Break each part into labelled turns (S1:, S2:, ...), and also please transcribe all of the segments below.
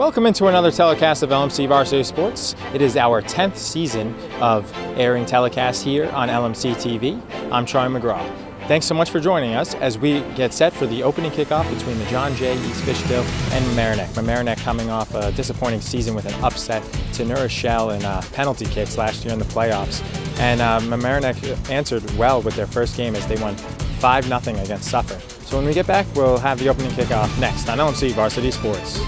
S1: Welcome into another telecast of LMC Varsity Sports. It is our 10th season of airing telecasts here on LMC TV. I'm Troy McGraw. Thanks so much for joining us as we get set for the opening kickoff between the John Jay, East Fishkill, and Mamaroneck. Mamaroneck coming off a disappointing season with an upset to New Rochelle in penalty kicks last year in the playoffs. And Mamaroneck answered well with their first game as they won 5-0 against Suffolk. So when we get back, we'll have the opening kickoff next on LMC Varsity Sports.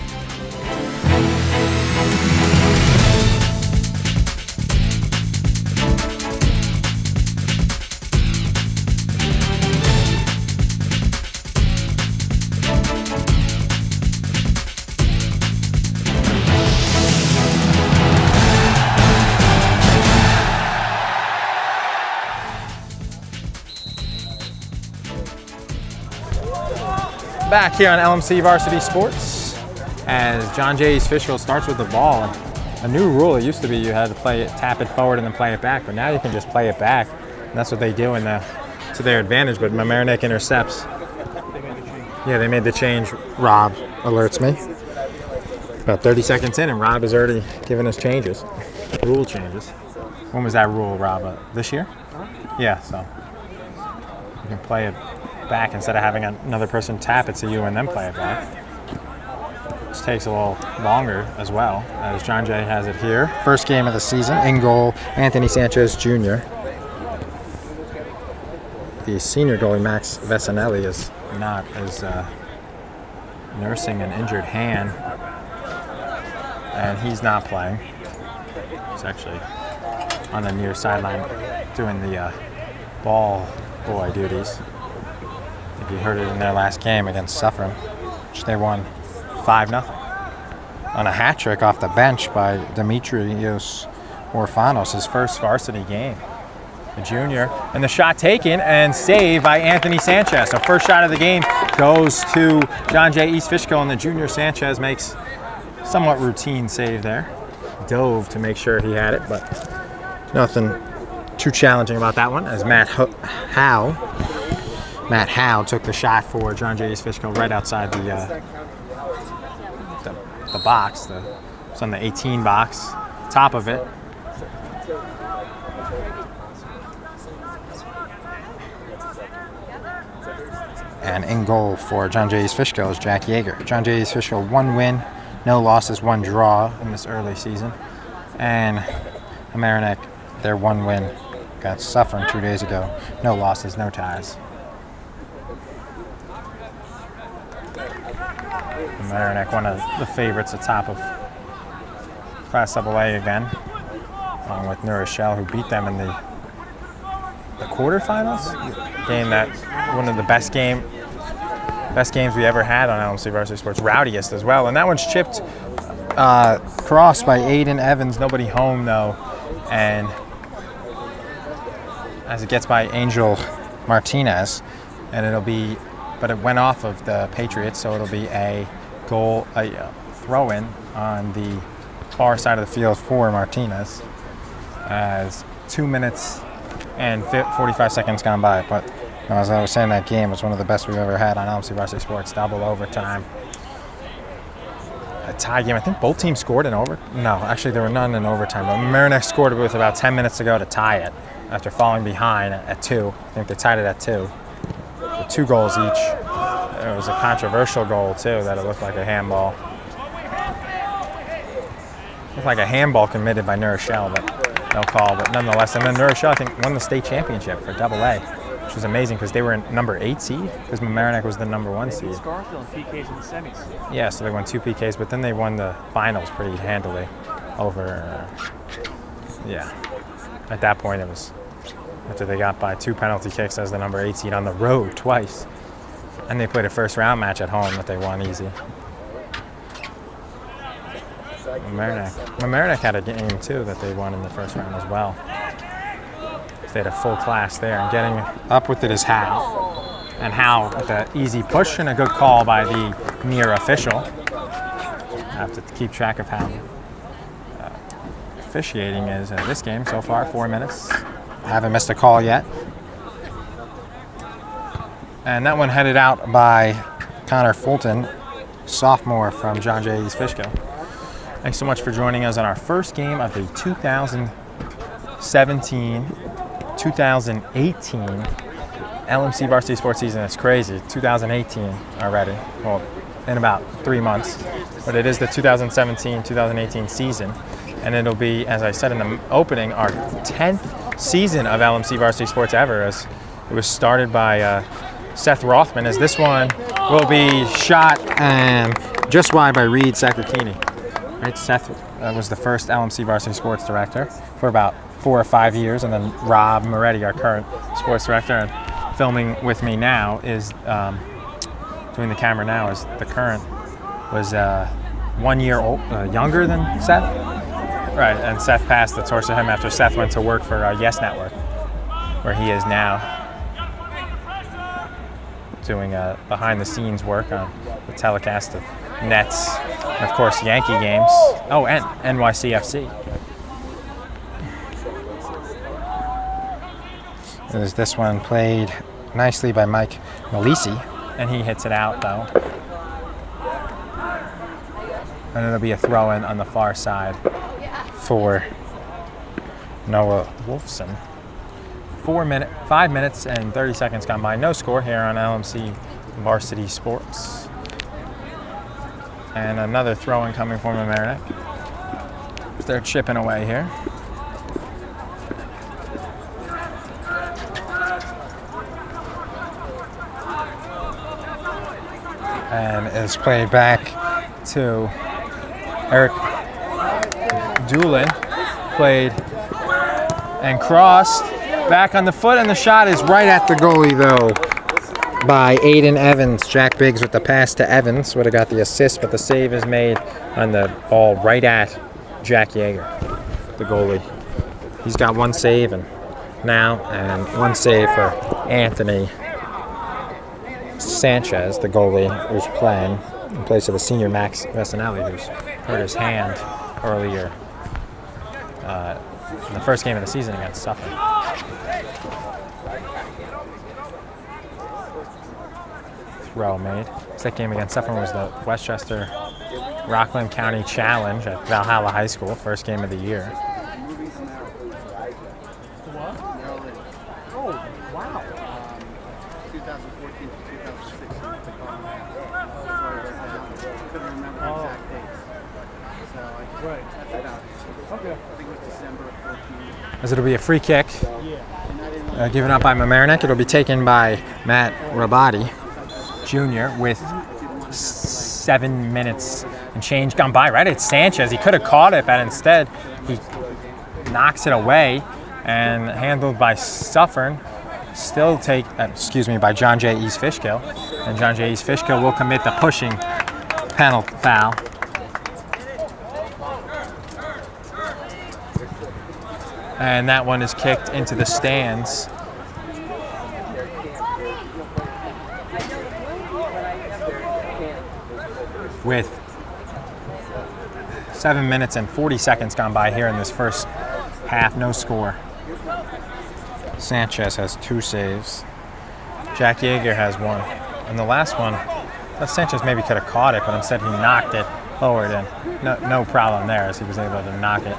S1: Back here on LMC Varsity Sports as John Jay East Fishkill starts with the ball. And a new rule, it used to be you had to tap it forward and then play it back, but now you can just play it back, and that's what they do to their advantage. But Mamaroneck intercepts. Yeah, they made the change. Rob alerts me. About 30 seconds in, and Rob has already given us changes, rule changes. When was that rule, Rob? This year? Yeah, so you can play it back instead of having another person tap it to you and then play it back. This takes a little longer as well, as John Jay has it here. First game of the season. In goal, Anthony Sanchez Jr. The senior goalie, Max Vesanelli, is nursing an injured hand, and he's not playing. He's actually on the near sideline doing the ball boy duties. I think you heard it in their last game against Suffolk, which they won 5-0 on a hat trick off the bench by Demetrios Orfanos, his first varsity game. The junior, and the shot taken and saved by Anthony Sanchez. So first shot of the game goes to John Jay East Fishkill, and the junior Sanchez makes somewhat routine save there. Dove to make sure he had it, but nothing too challenging about that one, as Matt Howe took the shot for John Jay East Fishkill right outside the box. It's on the 18 box, top of it. And in goal for John Jay East Fishkill is Jack Yeager. John Jay East Fishkill, 1 win, no losses, 1 draw in this early season. And Mamaroneck, their 1 win against Suffolk 2 days ago. No losses, no ties. Mamaroneck, one of the favorites atop of Class AA again, along with New Rochelle, who beat them in the quarterfinals. Game that one of the best games we ever had on LMC Varsity Sports, rowdiest as well. And that one's chipped crossed by Aiden Evans, nobody home though, and as it gets by Angel Martinez, and but it went off of the Patriots, so it'll be a throw-in on the far side of the field for Martinez, as 2 minutes and 45 seconds gone by. But as I was saying, that game was one of the best we've ever had on LMC Varsity Sports. Double overtime, a tie game. I think both teams scored in overtime. No, actually there were none in overtime, but Mamaroneck scored with about 10 minutes to go to tie it after falling behind at 2. I think they tied it at 2. So 2 goals each. It was a controversial goal too, that it looked like a handball. Looked like a handball committed by New Rochelle, but no call. But nonetheless, and then New Rochelle, I think, won the state championship for AA, which was amazing because they were in number 8 seed, because Mamaroneck was the number 1 seed.
S2: Scarfield PKs in the semis.
S1: Yeah, so they won 2 PKs, but then they won the finals pretty handily over. At that point, it was after they got by 2 penalty kicks as the number 8 seed on the road twice. And they played a first round match at home that they won easy. Mamaroneck had a game too that they won in the first round as well. They had a full class there, and getting up with it is Howe. And Howe with the easy push and a good call by the near official. I have to keep track of how officiating is in this game so far. 4 minutes. Haven't missed a call yet. And that one headed out by Connor Fulton, sophomore from John Jay East Fishkill. Thanks so much for joining us on our first game of the 2017-2018 LMC Varsity Sports season. It's crazy. 2018 already. Well, in about 3 months. But it is the 2017-2018 season. And it'll be, as I said in the opening, our 10th season of LMC Varsity Sports ever, as it was started by Seth Rothman, as this one will be shot just wide by Reed Sacratini. Right, Seth was the first LMC Varsity Sports director for about 4 or 5 years, and then Rob Moretti, our current sports director, and filming with me now is, doing the camera now is the current, was 1 year old, younger than Seth. Right, and Seth passed the torch to him after Seth went to work for Yes Network, where he is now doing behind the scenes work on the telecast of Nets, and of course Yankee games. Oh, and NYCFC. There's this one played nicely by Mike Malisi, and he hits it out though. And it'll be a throw-in on the far side for Noah Wolfson. 5 minutes and 30 seconds gone by. No score here on LMC Varsity Sports. And another throw-in coming from Mamaroneck. They're chipping away here. And it's played back to Eric Doolin. Played and crossed. Back on the foot, and the shot is right at the goalie, though, by Aiden Evans. Jack Biggs with the pass to Evans would have got the assist, but the save is made on the ball right at Jack Yeager, the goalie. He's got one save and one save for Anthony Sanchez, the goalie, who's playing in place of the senior Max Vessinelli, who's hurt his hand earlier in the first game of the season against Suffolk. Throw made. That game against Suffolk was the Westchester Rockland County Challenge at Valhalla High School, first game of the year.
S2: What? Oh, wow.
S3: 2014 to 2016. Couldn't remember the exact dates. So I just that's about it.
S2: Okay.
S3: I think it was December of 14.
S1: As it'll be a free kick,
S2: Yeah.
S1: given up by Mamaroneck. It'll be taken by Matt Rabati Jr. with 7 minutes and change gone by. Right, it's Sanchez. He could have caught it, but instead he knocks it away, and handled by Suffern. Still by John J. East Fishkill, and John J. East Fishkill will commit the pushing penalty foul. And that one is kicked into the stands. With 7 minutes and 40 seconds gone by here in this first half, no score. Sanchez has 2 saves. Jack Yeager has 1. And the last one, Sanchez maybe could have caught it, but instead he knocked it forward, and no problem there, as he was able to knock it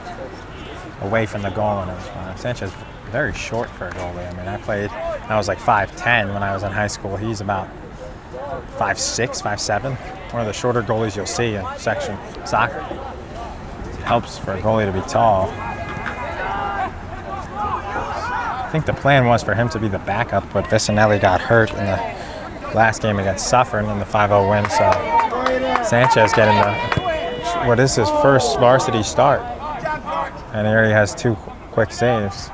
S1: away from the goal. And Sanchez very short for a goalie. I mean, I was like 5'10" when I was in high school. He's about 5'6", 5'7". One of the shorter goalies you'll see in section soccer. Helps for a goalie to be tall. I think the plan was for him to be the backup, but Vessinelli got hurt in the last game against Suffern in the 5-0 win. So Sanchez getting what is his first varsity start. And he already has 2 quick saves,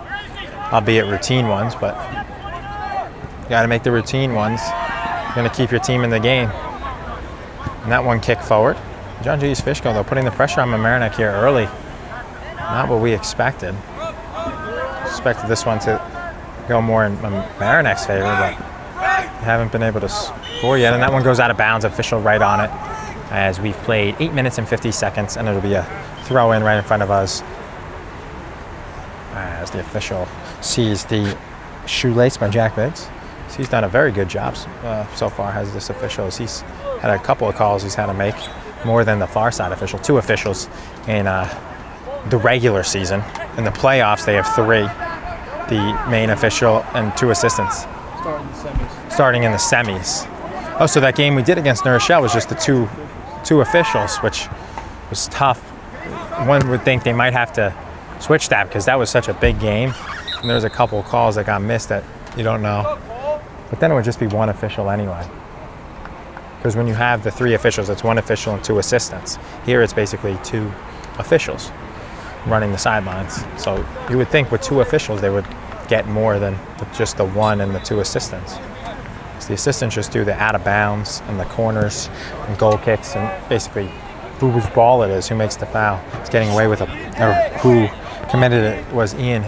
S1: albeit routine ones, but you got to make the routine ones. You're going to keep your team in the game. And that one kick forward. John J. East Fishkill, though, putting the pressure on Mamaroneck here early. Not what we expected. Expected this one to go more in Mamaroneck's favor, but haven't been able to score yet. And that one goes out of bounds, official right on it, as we've played 8 minutes and 50 seconds, and it'll be a throw in right in front of us, as the official sees the shoelace by Jack Biggs. So he's done a very good job so far, has this official. He's had a couple of calls he's had to make more than the far side official. 2 officials in the regular season. In the playoffs, they have 3. The main official and 2 assistants. Starting in the semis. Oh, so that game we did against New Rochelle was just the two officials, which was tough. One would think they might have to switch that because that was such a big game. And there was a couple of calls that got missed that you don't know. But then it would just be 1 official anyway. Because when you have the 3 officials, it's 1 official and 2 assistants. Here it's basically 2 officials running the sidelines. So you would think with 2 officials they would get more than with just the 1 and the 2 assistants. So the assistants just do the out of bounds and the corners and goal kicks and basically whose ball it is, who makes the foul. It's getting away with or who committed it was Ian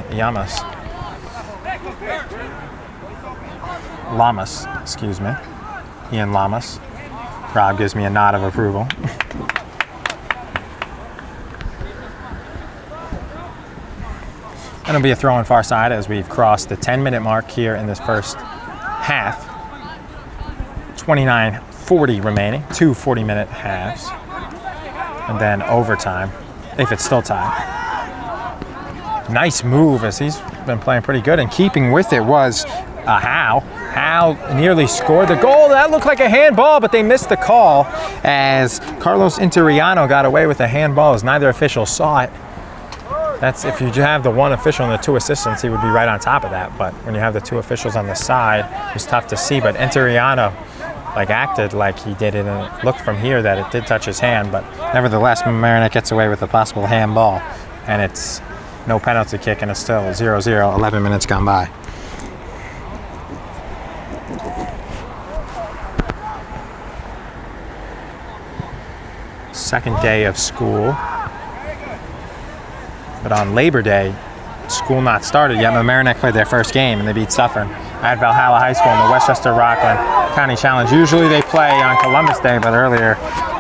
S1: Lamas, excuse me. Ian Lamas. Rob gives me a nod of approval. And it'll be a throw in far side as we've crossed the 10-minute mark here in this first half. 29:40 remaining, 2 40-minute halves. And then overtime, if it's still tied. Nice move as he's been playing pretty good. And keeping with it was Howe. Howe nearly scored the goal. That looked like a handball, but they missed the call as Carlos Interiano got away with a handball as neither official saw it. That's if you have the 1 official and the 2 assistants, he would be right on top of that. But when you have the 2 officials on the side, it's tough to see. But Interiano acted like he did it, and it looked from here that it did touch his hand. But nevertheless, Mamaroneck gets away with a possible handball, and it's no penalty kick, and it's still 0-0, 11 minutes gone by. Second day of school. But on Labor Day, school not started yet. Mamaroneck played their first game and they beat Suffern at Valhalla High School in the Westchester-Rockland County Challenge. Usually they play on Columbus Day, but earlier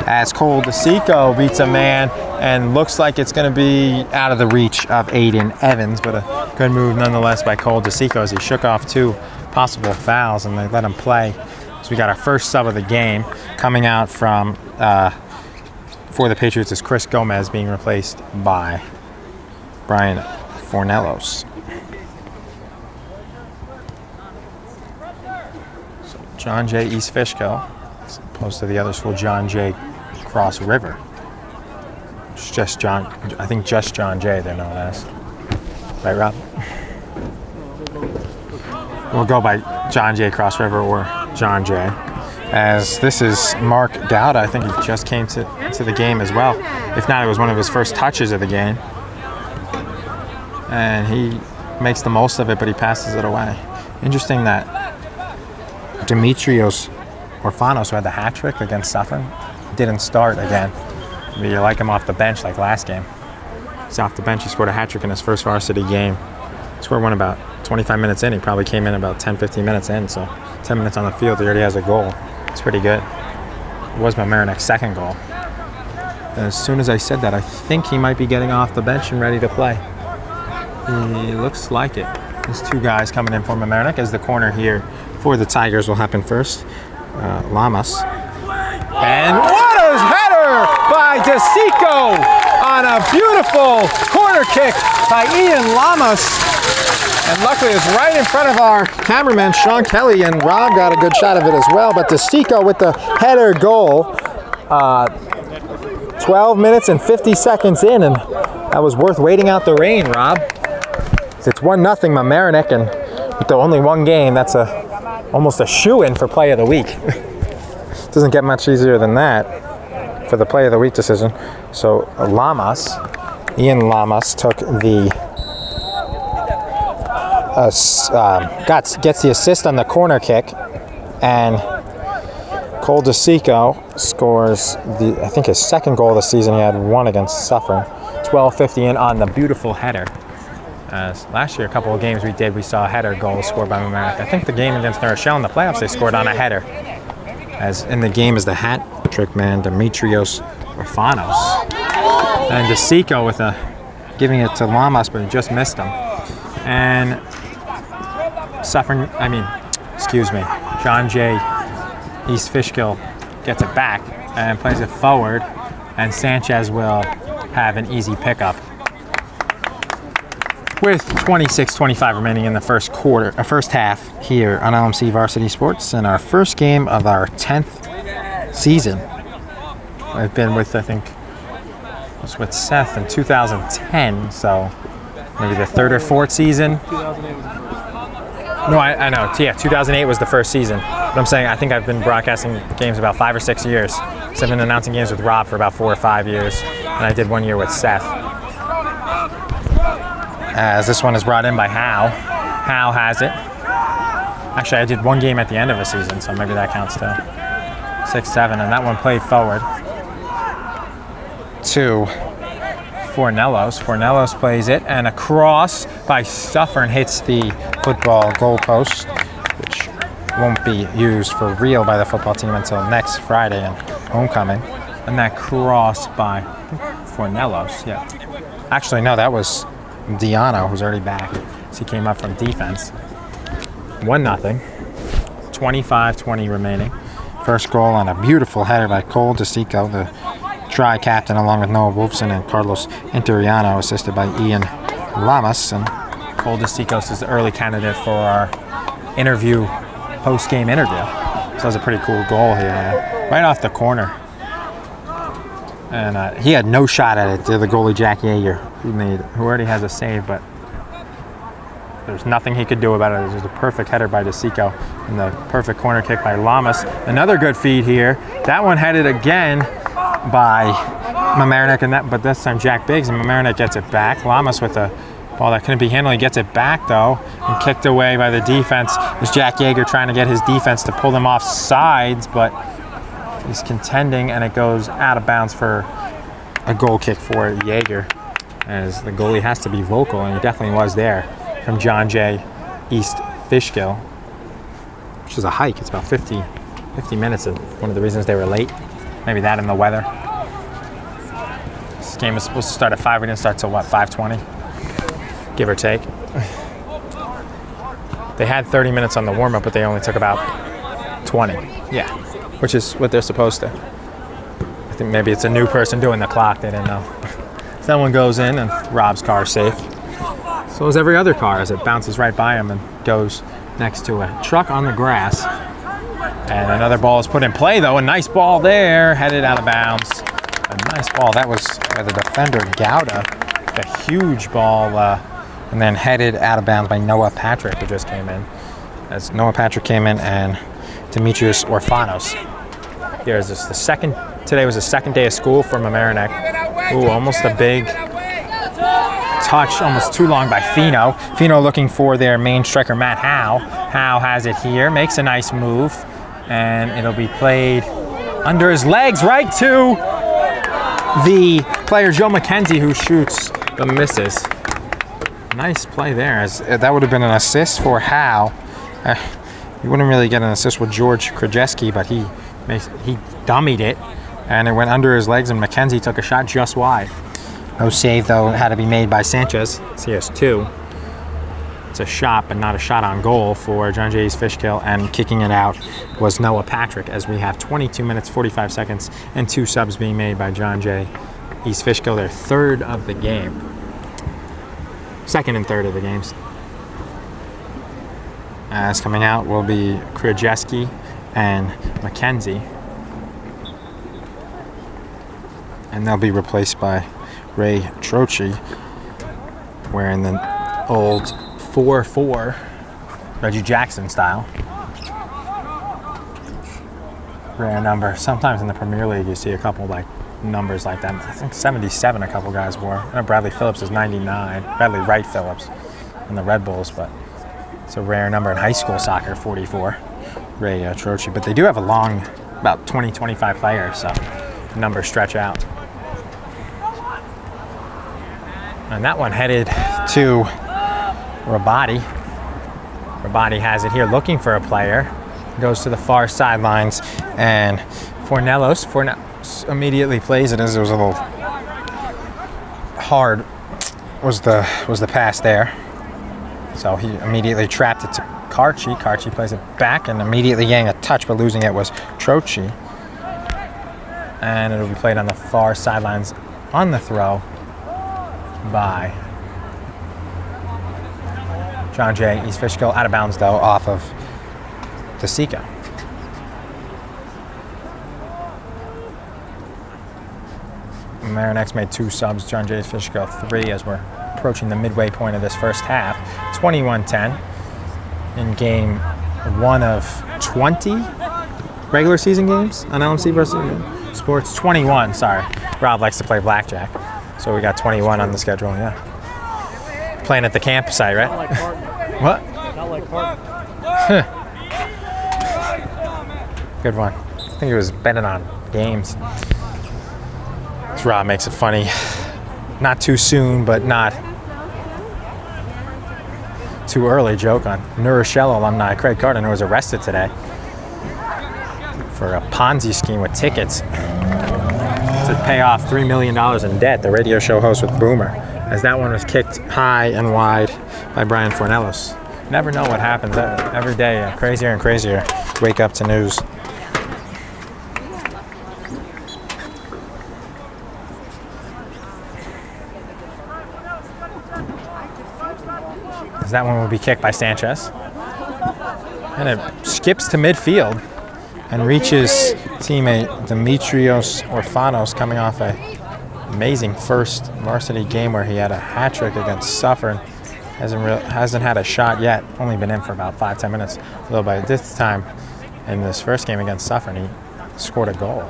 S1: as Cole DeSico beats a man and looks like it's going to be out of the reach of Aiden Evans, but a good move nonetheless by Cole DeSico as he shook off 2 possible fouls and they let him play. So we got our first sub of the game coming out from for the Patriots is Chris Gomez being replaced by Brian Fornellos. So John Jay East Fishkill, as opposed to the other school, John Jay Cross River. It's just John, I think just John Jay they're known as. Right, Rob? We'll go by John Jay Cross River or John Jay. As this is Mark Gowda, I think he just came to the game as well. If not, it was one of his first touches of the game. And he makes the most of it, but he passes it away. Interesting that Demetrios Orfanos, who had the hat trick against Suffern, didn't start again. But you like him off the bench like last game. He's off the bench. He scored a hat trick in his first varsity game. He scored one about 25 minutes in. He probably came in about 10, 15 minutes in. So 10 minutes on the field, he already has a goal. It's pretty good. It was Mamaroneck's second goal. And as soon as I said that, I think he might be getting off the bench and ready to play. He looks like it. There's 2 guys coming in for Mamaroneck as the corner here for the Tigers will happen first. Lamas. And what a header by DeSico on a beautiful corner kick by Ian Lamas. And luckily it's right in front of our cameraman, Sean Kelly, and Rob got a good shot of it as well. But DeSico with the header goal, 12 minutes and 50 seconds in, and that was worth waiting out the rain, Rob. It's 1-0 Mamaroneck, and with the only 1 game, that's almost a shoo-in for Play of the Week. Doesn't get much easier than that for the Play of the Week decision. So Ian Lamas took the gets the assist on the corner kick, and Cole DeSico scores I think his second goal of the season. He had 1 against Suffern. 12:50 in on the beautiful header. Last year, a couple of games we saw a header goal scored by Mamaroneck. I think the game against New Rochelle in the playoffs, they scored on a header. As in the game is the hat trick man, Demetrios Orfanos. And DeSico with giving it to Lamas, but he just missed him. And John Jay East Fishkill gets it back and plays it forward. and Sanchez will have an easy pickup. With 26-25 remaining in the first half here on LMC Varsity Sports, and our first game of our 10th season. I've been with, I think, I was with Seth in 2010, so maybe the third or fourth season.
S2: 2008 was the first.
S1: No, I know. Yeah, 2008 was the first season. But I'm saying I think I've been broadcasting games about 5 or 6 years. So I've been announcing games with Rob for about 4 or 5 years, and I did 1 year with Seth. As this one is brought in by Howe. Howe has it. Actually, I did 1 game at the end of a season, so maybe that counts too. 6-7, and that one played forward to Fornellos. Fornellos plays it, and a cross by Suffern hits the football goalpost, which won't be used for real by the football team until next Friday in homecoming. And that cross by Fornellos, yeah. Actually, no, that was Diano, who's already back. So he came up from defense. 1-0. 25-20 remaining. First goal on a beautiful header by Cole DeSico, the tri-captain, along with Noah Wolfson and Carlos Interiano, assisted by Ian Lamas. And Cole DeSico is the early candidate for our post-game interview. So that was a pretty cool goal here, right off the corner. And he had no shot at it. The goalie Jack Yeager, who already has a save, but there's nothing he could do about it. It was a perfect header by DeSico and the perfect corner kick by Lamas. Another good feed here. That one headed again by Mamaroneck, but this time Jack Biggs, and Mamaroneck gets it back. Lamas with a ball that couldn't be handled. He gets it back though, and kicked away by the defense. There's Jack Yeager trying to get his defense to pull them off sides, but he's contending, and it goes out of bounds for a goal kick for Yeager, as the goalie has to be vocal, and he definitely was there, from John Jay East Fishkill, which is a hike. It's about 50 minutes, and one of the reasons they were late. Maybe that and the weather. This game was supposed to start at 5. We didn't start till what, 5:20, give or take. They had 30 minutes on the warm-up, but they only took about 20. Yeah, which is what they're supposed to. I think maybe it's a new person doing the clock. They didn't know. Someone goes in, and Rob's car is safe. So is every other car, as it bounces right by him and goes next to a truck on the grass. And another ball is put in play, though. A nice ball there, headed out of bounds. A nice ball. That was the defender, Gouda. A huge ball, and then headed out of bounds by Noah Patrick, who just came in. As Noah Patrick came in, and Demetrius Orfanos. Here's this today was the second day of school for Mamaroneck. Ooh, almost a big touch, almost too long by Fino. Fino looking for their main striker, Matt Howe. Howe has it here, makes a nice move, and it'll be played under his legs right to the player Joe McKenzie, who shoots the misses. Nice play there, as that would have been an assist for Howe. You wouldn't really get an assist with George Krajewski, but he dummied it, and it went under his legs, and McKenzie took a shot just wide. No save, though, had to be made by Sanchez. So he has 2. It's a shot, but not a shot on goal for John Jay East Fishkill, and kicking it out was Noah Patrick, as we have 22 minutes, 45 seconds, and 2 subs being made by John Jay East Fishkill, their third of the game. Second and third of the games. As coming out will be Krajewski and McKenzie. And they'll be replaced by Ray Trochi, wearing the old 4-4 Reggie Jackson style. Rare number. Sometimes in the Premier League you see a couple like numbers like that. I think 77 a couple guys wore. I know Bradley Phillips is 99. Bradley Wright Phillips in the Red Bulls, but it's a rare number in high school soccer, 44. Ray Trochi. But they do have a long, about 20-25 players, so the numbers stretch out. And that one headed to Rabati. Rabati has it here, looking for a player. Goes to the far sidelines, and Fornellos immediately plays it, as it was a little hard. Was the pass there? So he immediately trapped it to Karchi. Karchi plays it back, and immediately getting a touch, but losing it was Trochi. And it'll be played on the far sidelines on the throw by John Jay. East Fishkill out of bounds, though, off of DeSico. Mamaroneck's made 2 subs. John Jay East Fishkill 3 as we're approaching the midway point of this first half. 21-10 in game 1 of 20 regular season games on LMC Varsity Sports. 21, sorry. Rob likes to play blackjack. So we got 21 on the schedule, yeah. Playing at the campsite, right?
S2: Not like Carton.
S1: What?
S2: Not like Carton.
S1: Good one. I think he was betting on games. This Rob makes it funny. Not too soon, but not too early joke on New Rochelle alumni Craig Carton, who was arrested today for a Ponzi scheme with tickets to pay off $3 million in debt, the radio show host with Boomer, as that one was kicked high and wide by Brian Fornellis. Never know what happens every day, crazier and crazier. Wake up to news. As that one will be kicked by Sanchez. And it skips to midfield and reaches teammate Demetrios Orfanos, coming off an amazing first varsity game where he had a hat trick against Suffern. Hasn't had a shot yet, only been in for about 5-10 minutes. Although by this time in this first game against Suffern, he scored a goal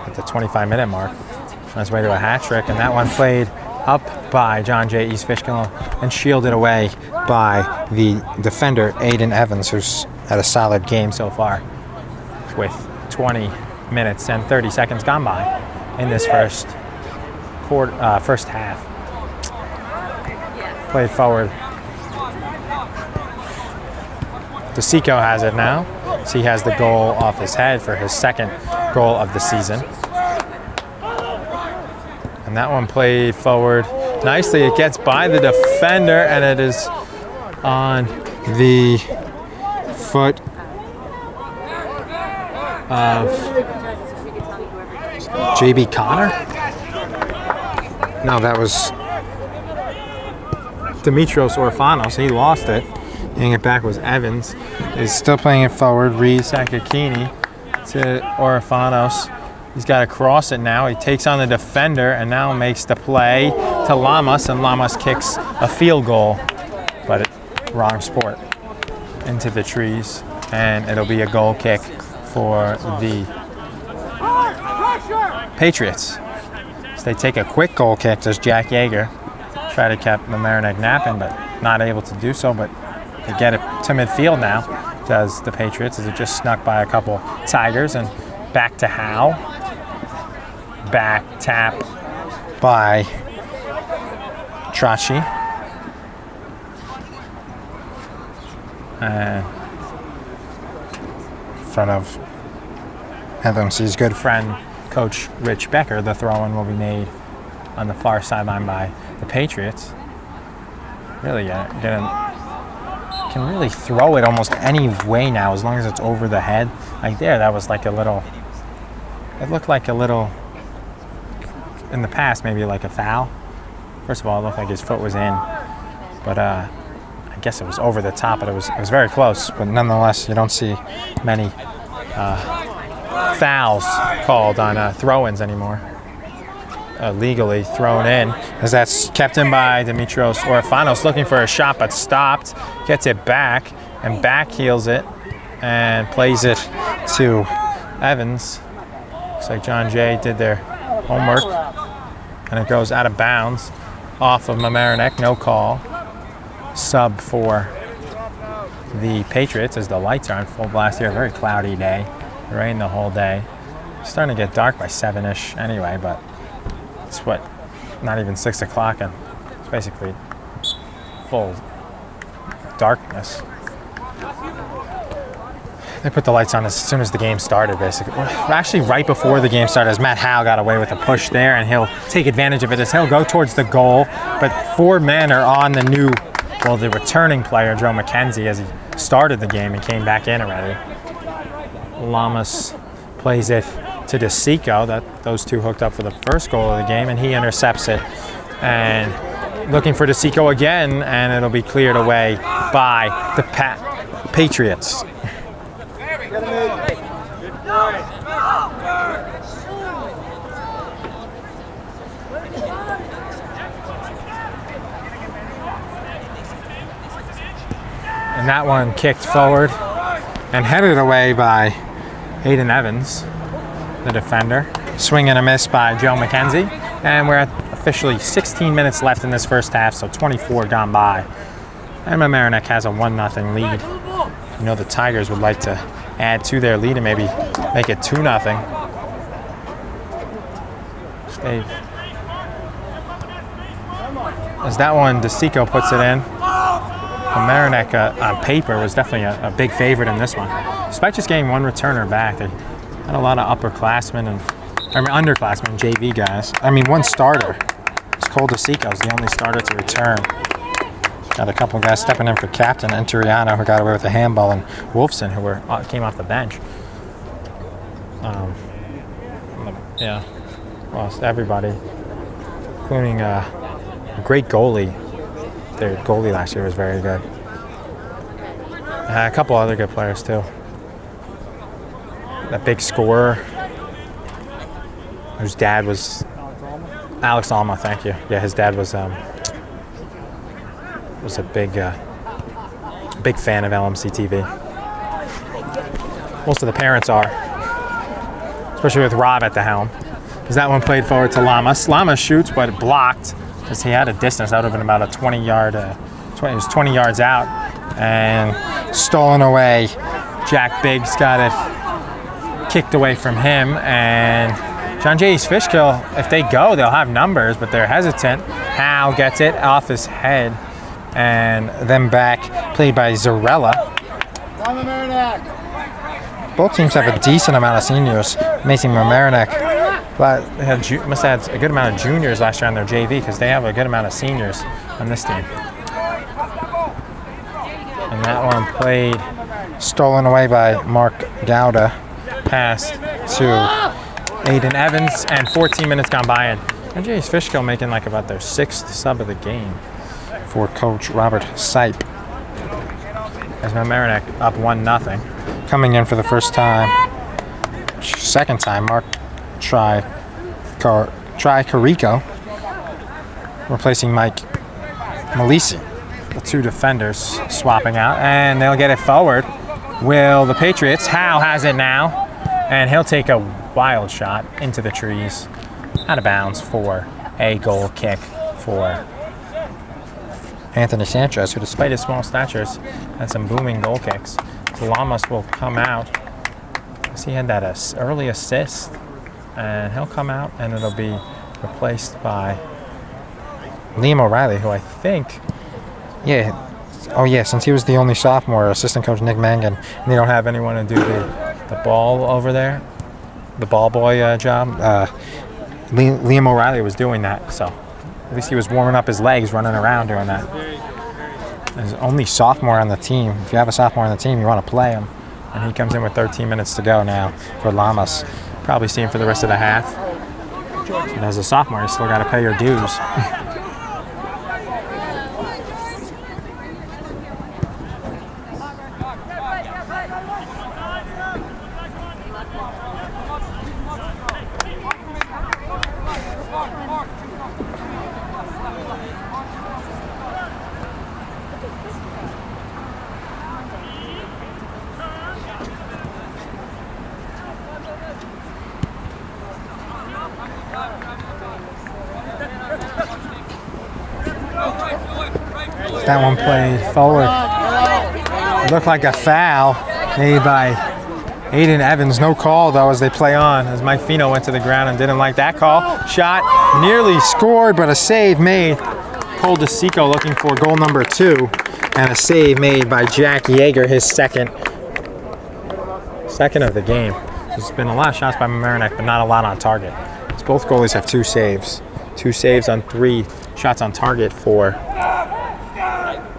S1: at the 25-minute mark on his way to a hat trick, and that one played up by John Jay East Fishkill and shielded away by the defender Aiden Evans, who's had a solid game so far, with 20 minutes and 30 seconds gone by in this first half. Played forward. DeSico has it now. So he has the goal off his head for his second goal of the season. And that one played forward nicely. It gets by the defender, and it is on the foot of JB Connor? No, that was Demetrios Orfanos. He lost it. Getting it back was Evans. He's still playing it forward. Reed Sakakini to Orfanos. He's got to cross it now. He takes on the defender and now makes the play to Lamas, and Lamas kicks a field goal, but wrong sport, into the trees, and it'll be a goal kick for the Patriots. So they take a quick goal kick. Does Jack Yeager try to keep Mamaroneck napping, but not able to do so. But they get it to midfield now, does the Patriots, as it just snuck by a couple Tigers, and back to Howe. Back tap by Trachi. And in front of LMC's good friend, Coach Rich Becker. The throw-in will be made on the far sideline by the Patriots. Really can really throw it almost any way now, as long as it's over the head. Like there, that was like a little, it looked like a little, in the past, maybe like a foul. First of all, it looked like his foot was in, but I guess it was over the top, but it was very close. But nonetheless, you don't see many fouls called on throw-ins anymore. Legally thrown in, as that's kept in by Demetrios Orfanos, looking for a shot but stopped, gets it back and back heels it and plays it to Evans. Looks like John Jay did their homework, and it goes out of bounds off of Mamaroneck. No call. Sub for the Patriots as the lights are on full blast here. A very cloudy day, rain the whole day. It's starting to get dark by 7-ish anyway, but it's not even 6 o'clock, and it's basically full darkness. They put the lights on as soon as the game started, basically. Actually, right before the game started, as Matt Howe got away with a push there, and he'll take advantage of it as he'll go towards the goal. But 4 men are on the returning player, Joe McKenzie, as he started the game and came back in already. Lamas plays it to DeSico. Those two hooked up for the first goal of the game, and he intercepts it. And looking for DeSico again, and it'll be cleared away by the Patriots. And that one kicked forward and headed away by Aiden Evans, the defender. Swing and a miss by Joe McKenzie. And we're at officially 16 minutes left in this first half, so 24 gone by. And Mamaroneck has a 1-0 lead. You know the Tigers would like to add to their lead and maybe make it 2-0. As that one, DeSico puts it in. Mamaroneck on paper was definitely a big favorite in this one. Despite just getting one returner back, they had a lot of underclassmen, JV guys. One starter. It's Cole DeSico is the only starter to return. Got a couple guys stepping in for captain, Enturiano, who got away with a handball, and Wolfson, who came off the bench. Lost everybody, including a great goalie. Their goalie last year was very good. A couple other good players too. That big scorer, whose dad was Alex Alma. Thank you. Yeah, his dad was a big fan of LMC TV. Most of the parents are, especially with Rob at the helm. Because that one played forward to Lamas. Lamas shoots, but blocked. Because he had a distance. That would have been about a 20-yard. It was 20 yards out, and stolen away. Jack Biggs got it kicked away from him, and John Jay's Fishkill, if they go, they'll have numbers, but they're hesitant. Howe gets it off his head, and then back, played by Zarella. Both teams have a decent amount of seniors. Mason Mamaroneck, but they must have had a good amount of juniors last year on their JV, because they have a good amount of seniors on this team. And that one played, stolen away by Mark Gouda, passed to Aiden Evans, and 14 minutes gone by, and NJ's Fishkill making like about their 6th sub of the game for Coach Robert Sipe. As Mamaroneck up 1-0. Coming in for the first time, second time, Mark Tricarico, replacing Mike Malisi. The two defenders swapping out, and they'll get it forward. Will the Patriots? Howe has it now, and he'll take a wild shot into the trees, out of bounds for a goal kick for Anthony Sanchez, who despite his small statures had some booming goal kicks. So Lamas will come out. He had that early assist, and he'll come out, and it'll be replaced by Liam O'Reilly, who I think, since he was the only sophomore, assistant coach Nick Mangan, and they don't have anyone to do the ball over there, the ball boy job. Liam O'Reilly was doing that, so at least he was warming up his legs, running around doing that. He's only sophomore on the team. If you have a sophomore on the team, you want to play him. And he comes in with 13 minutes to go now for Lamas. Probably see him for the rest of the half. And as a sophomore, you still got to pay your dues. That one played forward. It looked like a foul made by Aiden Evans. No call, though, as they play on, as Mike Fino went to the ground and didn't like that call. Shot nearly scored, but a save made. Cole DeSico looking for goal number 2, and a save made by Jack Yeager, his second of the game. There's been a lot of shots by Mamaroneck, but not a lot on target. As both goalies have 2 saves. 2 saves on 3 shots on target for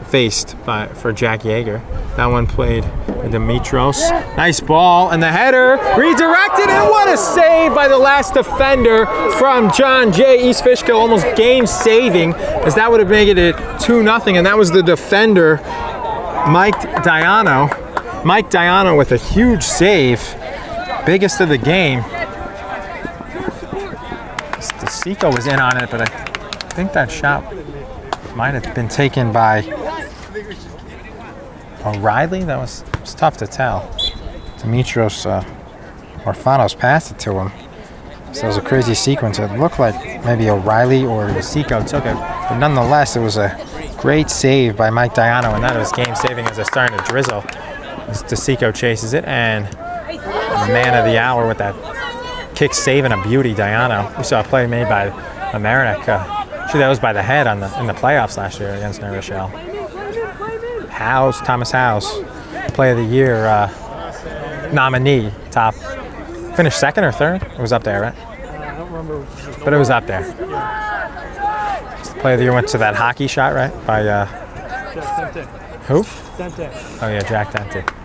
S1: faced for Jack Yeager. That one played with Dimitros. Nice ball, and the header redirected, and what a save by the last defender from John Jay. East Fishkill almost game-saving, as that would have made it 2-0, and that was the defender, Mike Diano. Mike Diano with a huge save, biggest of the game. DeSico was in on it, but I think that shot might have been taken by O'Reilly. That was tough to tell. Dimitros Orfanos passed it to him. So it was a crazy sequence. It looked like maybe O'Reilly or DeSico took it, but nonetheless, it was a great save by Mike Diano, and that was game-saving as it's starting to drizzle. As DeSico chases it, and man of the hour with that kick save and a beauty, Diano. We saw a play made by Mamaroneck. Actually, that was by the head in the playoffs last year against New Rochelle. Thomas House, Play of the Year nominee, top. Finished second or third? It was up there, right?
S2: I don't remember.
S1: But it was up there. Play of the Year went to that hockey shot, right? By who?
S2: Dente.
S1: Oh yeah, Jack Dente.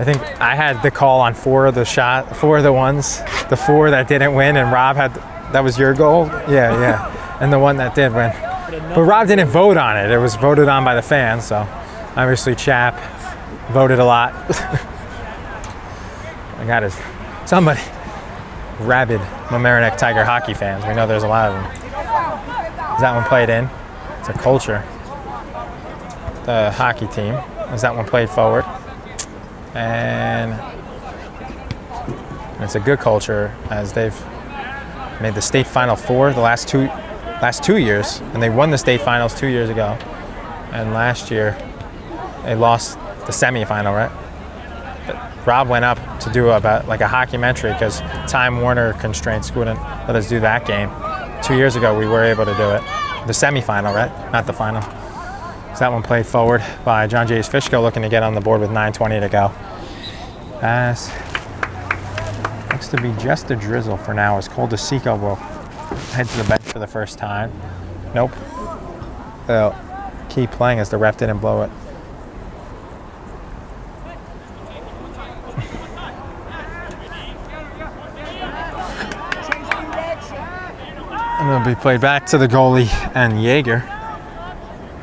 S1: I think I had the call on 4 of the ones, the 4 that didn't win, and Rob had, that was your goal? Yeah. And the one that did win. But Rob didn't vote on it. It was voted on by the fans, so obviously Chap voted a lot. I got somebody, rabid Mamaroneck Tiger hockey fans. We know there's a lot of them. Is that one played in? It's a culture. The hockey team. Is that one played forward? And it's a good culture, as they've made the state final 4 the last two years, and they won the state finals 2 years ago. And last year they lost the semifinal, right? But Rob went up to do about like a hockeymentary because Time Warner constraints wouldn't let us do that game. 2 years ago we were able to do it. The semifinal, right? Not the final. So that one played forward by John Jay's Fishkill, looking to get on the board with 9:20 to go. Pass. Looks to be just a drizzle for now, as Cole DeSico will head to the bench for the first time. Nope. They'll keep playing as the ref didn't blow it. And it'll be played back to the goalie and Yeager.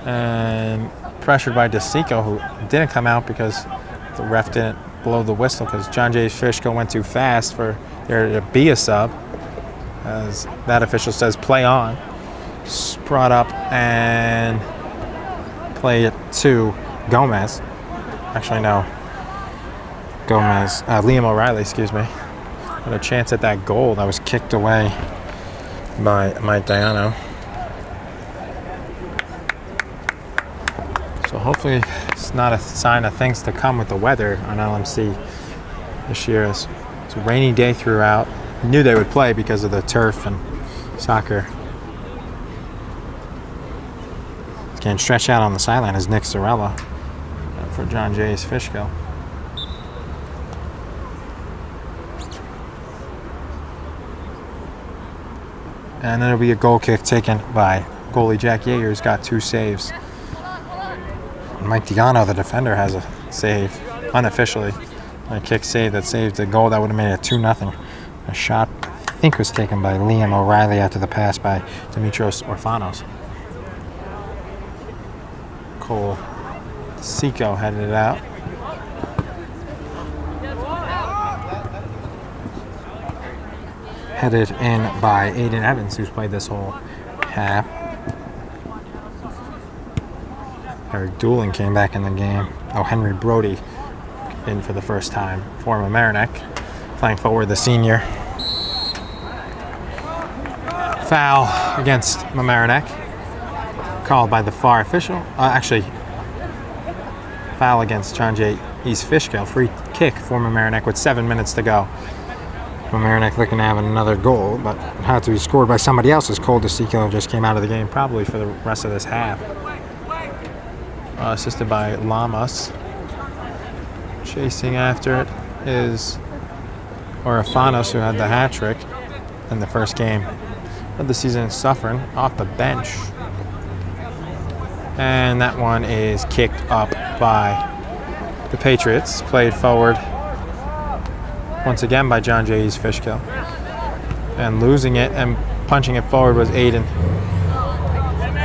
S1: And pressured by DeSico, who didn't come out because the ref didn't blow the whistle, because John Jay's Fishkill went too fast for there to be a sub, as that official says play on. Brought up and play it to Gomez. Actually, no. Liam O'Reilly, excuse me. Had a chance at that goal that was kicked away by Mike Diano. So hopefully it's not a sign of things to come with the weather on LMC this year. It's a rainy day throughout. I knew they would play because of the turf and soccer. It's getting stretched out on the sideline is Nick Sorella for John Jay's Fishkill. And it'll be a goal kick taken by goalie Jack Yeager, who's got 2 saves. Mike Diano, the defender, has a save, unofficially. A kick save that saved the goal that would have made it 2-0. A shot, I think, was taken by Liam O'Reilly after the pass by Dimitros Orfanos. Cole DeSico headed it out. Headed in by Aiden Evans, who's played this whole half. Eric Doolin came back in the game. Oh, Henry Brody in for the first time for Mamaroneck, playing forward, the senior. Foul against Mamaroneck, called by the FAR official. Actually, foul against John Jay East Fishkill. Free kick for Mamaroneck with 7 minutes to go. Mamaroneck looking to have another goal, but it had to be scored by somebody else, as Cole DeSico just came out of the game, probably for the rest of this half. Assisted by Lamas. Chasing after it is Orfanos, who had the hat trick in the first game of the season, suffering off the bench. And that one is kicked up by the Patriots. Played forward once again by John J. East Fishkill. And losing it and punching it forward was Aiden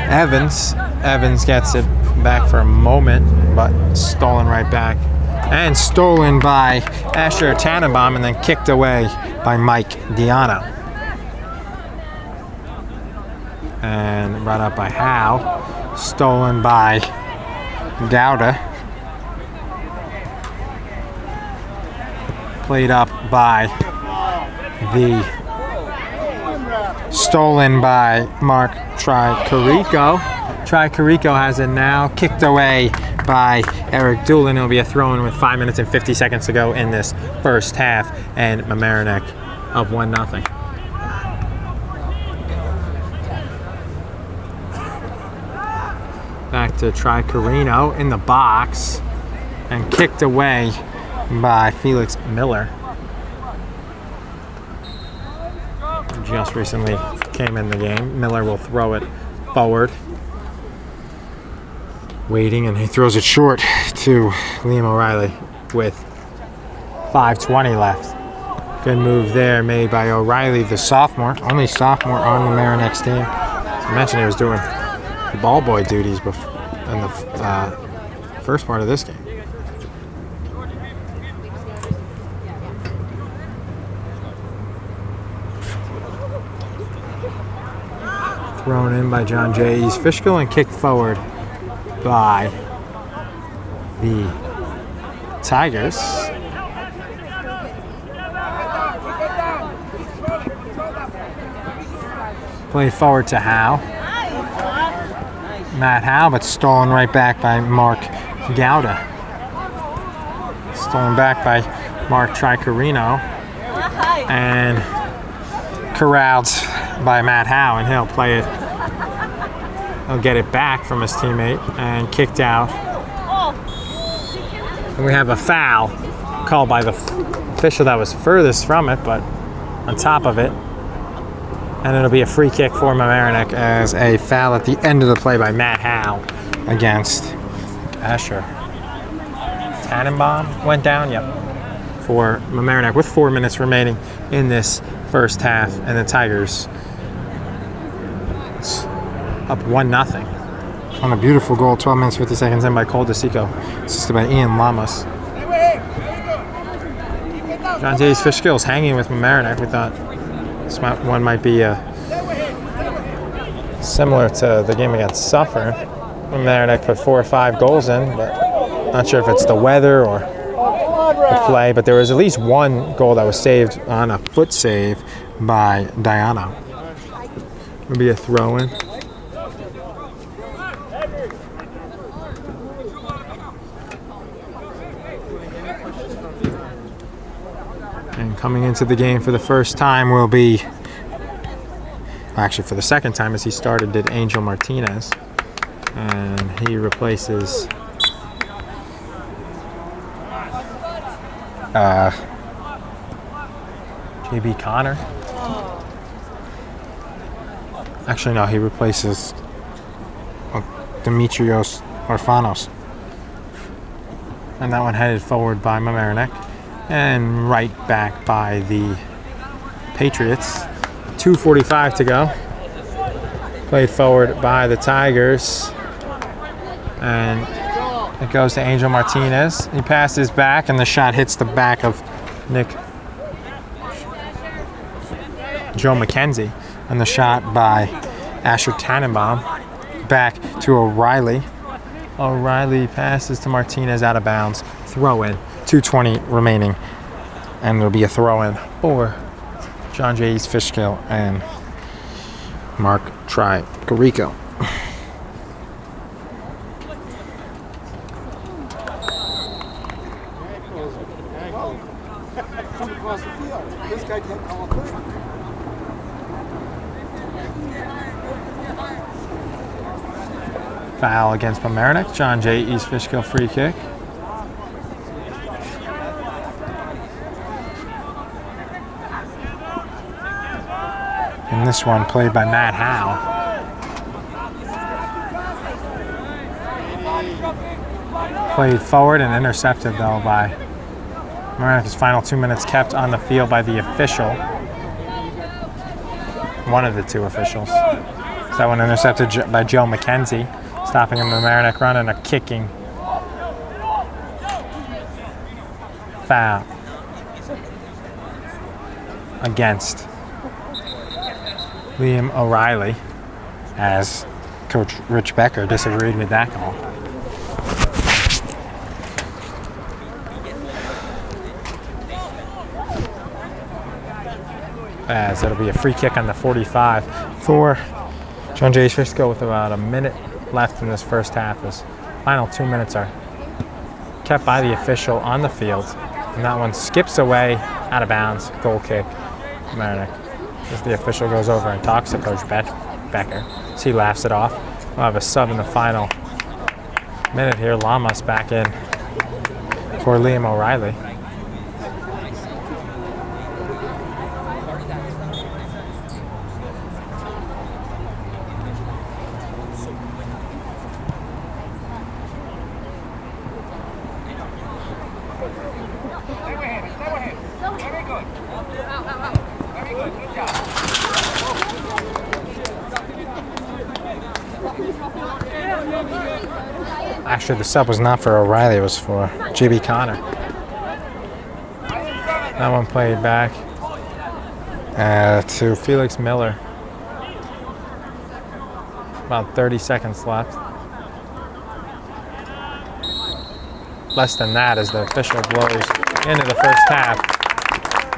S1: Evans. Evans gets it back for a moment, but stolen right back. And stolen by Asher Tannenbaum and then kicked away by Mike Diano. And brought up by Howe. Stolen by Gouda. Played up by the stolen by Mark Tricarico. Tricarico has it now, kicked away by Eric Doolin. It'll be a throw-in with 5 minutes and 50 seconds to go in this first half, and Mamaroneck up 1-0. Back to Tricarino in the box and kicked away by Felix Miller. Just recently came in the game. Miller will throw it forward. Waiting, and he throws it short to Liam O'Reilly with 5:20 left. Good move there made by O'Reilly, the sophomore. Only sophomore on the Mamaroneck's team. As I mentioned, he was doing the ball boy duties in the first part of this game. Thrown in by John J. East Fishkill and kicked forward by the Tigers. Played forward to Howe. Matt Howe, but stolen right back by Mark Gouda. Stolen back by Mark Tricarino. And corralled by Matt Howe, and he'll play it. He'll get it back from his teammate and kicked out. And we have a foul called by the official that was furthest from it, but on top of it. And it'll be a free kick for Mamaroneck as a foul at the end of the play by Matt Howe against Asher. Tannenbaum went down, yep, for Mamaroneck with 4 minutes remaining in this first half, and the Tigers up 1-0 on a beautiful goal, 12 minutes 50 seconds in by Cole DeSico, assisted by Ian Lamas. John J. East Fishkill is hanging with Mamaroneck. We thought this one might be similar to the game against Suffolk. Mamaroneck put 4 or 5 goals in, but not sure if it's the weather or the play, but there was at least one goal that was saved on a foot save by Diano. It'll be a throw-in. And coming into the game for the first time will be, actually for the second time as he started, did Angel Martinez. And he replaces JB Connor. Actually, no, he replaces Demetrios Orfanos. And that one headed forward by Mamaroneck. And right back by the Patriots. 2:45 to go. Played forward by the Tigers. And it goes to Angel Martinez. He passes back, and the shot hits the back of Joe McKenzie. And the shot by Asher Tannenbaum. Back to O'Reilly. O'Reilly passes to Martinez out of bounds. Throw in. 2:20 remaining. And there'll be a throw in for John J. East Fishkill and Mark Tricarico. Foul against Mamaroneck. John J. East Fishkill free kick. And this one played by Matt Howe. Played forward and intercepted though by Mamaroneck's final 2 minutes kept on the field by the official. One of the two officials. So that one intercepted by Joe McKenzie, stopping a Mamaroneck run and a kicking foul against Liam O'Reilly, as Coach Rich Becker disagreed with that call. As it'll be a free kick on the 45 for John Jay's Fishkill with about a minute left in this first half. His final 2 minutes are kept by the official on the field, and that one skips away out of bounds. Goal kick, Mamaroneck. As the official goes over and talks to Coach Becker, so he laughs it off. We'll have a sub in the final minute here. Lamas back in for Liam O'Reilly. Actually, the sub was not for O'Reilly, it was for GB Connor. That one played back to Felix Miller. About 30 seconds left. Less than that as the official blows into the first half.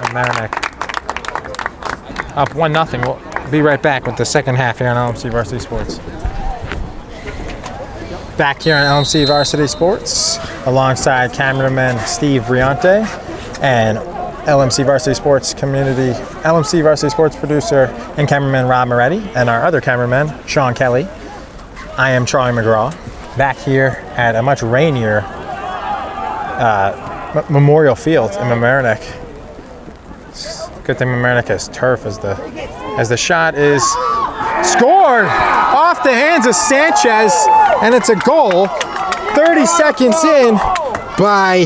S1: Mamaroneck up 1-0. We'll be right back with the second half here on LMC Varsity Sports. Back here on LMC Varsity Sports alongside cameraman Steve Briante and LMC Varsity Sports producer and cameraman Rob Moretti, and our other cameraman Sean Kelly. I am Charlie McGraw, back here at a much rainier Memorial Field in Mamaroneck. Good thing Mamaroneck has turf as the shot is scored off the hands of Sanchez, and it's a goal. 30 seconds in by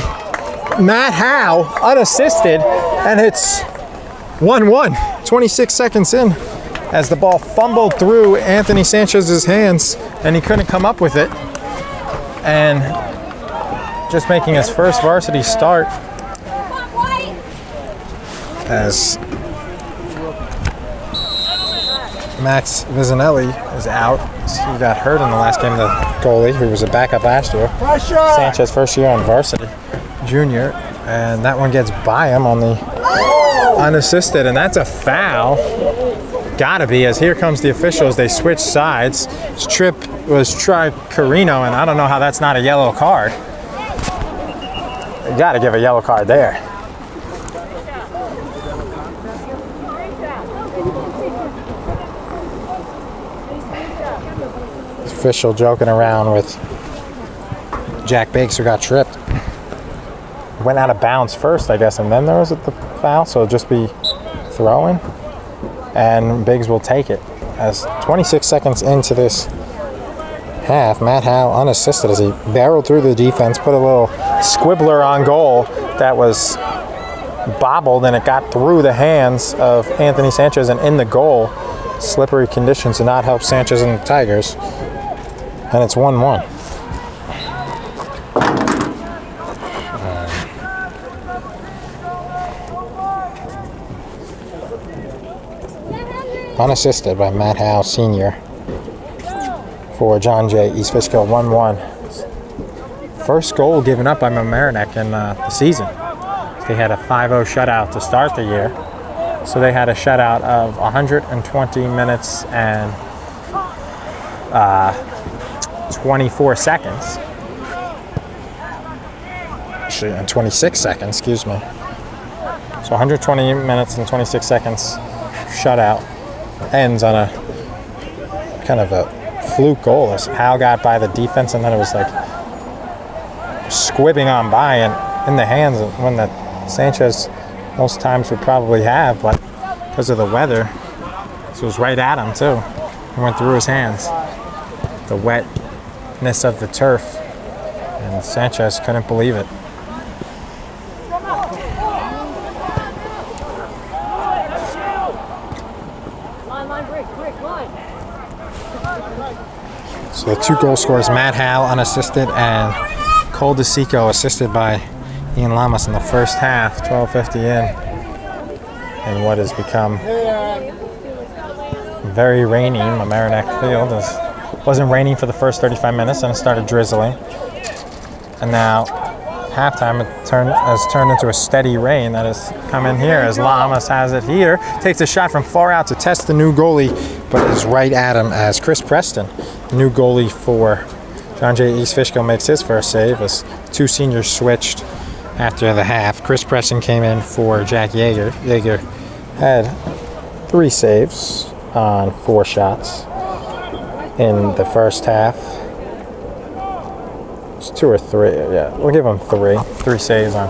S1: Matt Howe, unassisted, and it's 1-1. 26 seconds in as the ball fumbled through Anthony Sanchez's hands, and he couldn't come up with it. And just making his first varsity start as Max Vizinelli is out. He got hurt in the last game, the goalie, who was a backup last year. Sanchez, first year on varsity, junior, and that one gets by him on the unassisted, and that's a foul. Gotta be, as here comes the officials. They switch sides. His trip was Carino, and I don't know how that's not a yellow card. You gotta give a yellow card there. Official joking around with Jack Biggs, who got tripped. Went out of bounds first, I guess, and then there was the foul, so it'll just be throwing, and Biggs will take it. As 26 seconds into this half, Matt Howe unassisted as he barreled through the defense, put a little squibbler on goal that was bobbled, and it got through the hands of Anthony Sanchez and in the goal. Slippery conditions did not help Sanchez and the Tigers, and it's 1-1. Unassisted by Matt Howe Sr. for John Jay East Fishkill. 1-1. First goal given up by Mamaroneck in the season. They had a 5-0 shutout to start the year. So they had a shutout of 120 minutes and 24 seconds. Actually, and 26 seconds, excuse me. So 120 minutes and 26 seconds shutout. Ends on a kind of a fluke goal as Howe got by the defense, and then it was like squibbing on by and in the hands of when that Sanchez most times would probably have, but because of the weather, this was right at him too. It went through his hands. The wetness of the turf And Sanchez couldn't believe it. So the 2 goal scorers, Matt Howe unassisted and Cole DeSico assisted by Ian Lamas in the first half, 12:50 in what has become very rainy. Mamaroneck Field wasn't raining for the first 35 minutes and it started drizzling. And now halftime has turned into a steady rain that has come in here as Lamas has it here. Takes a shot from far out to test the new goalie, but is right at him as Chris Preston, new goalie for John Jay East Fishkill, makes his first save as 2 seniors switched after the half. Chris Preston came in for Jack Yeager. Yeager had 3 saves on 4 shots in the first half. It's 2 or 3, yeah, we'll give him 3. 3 saves on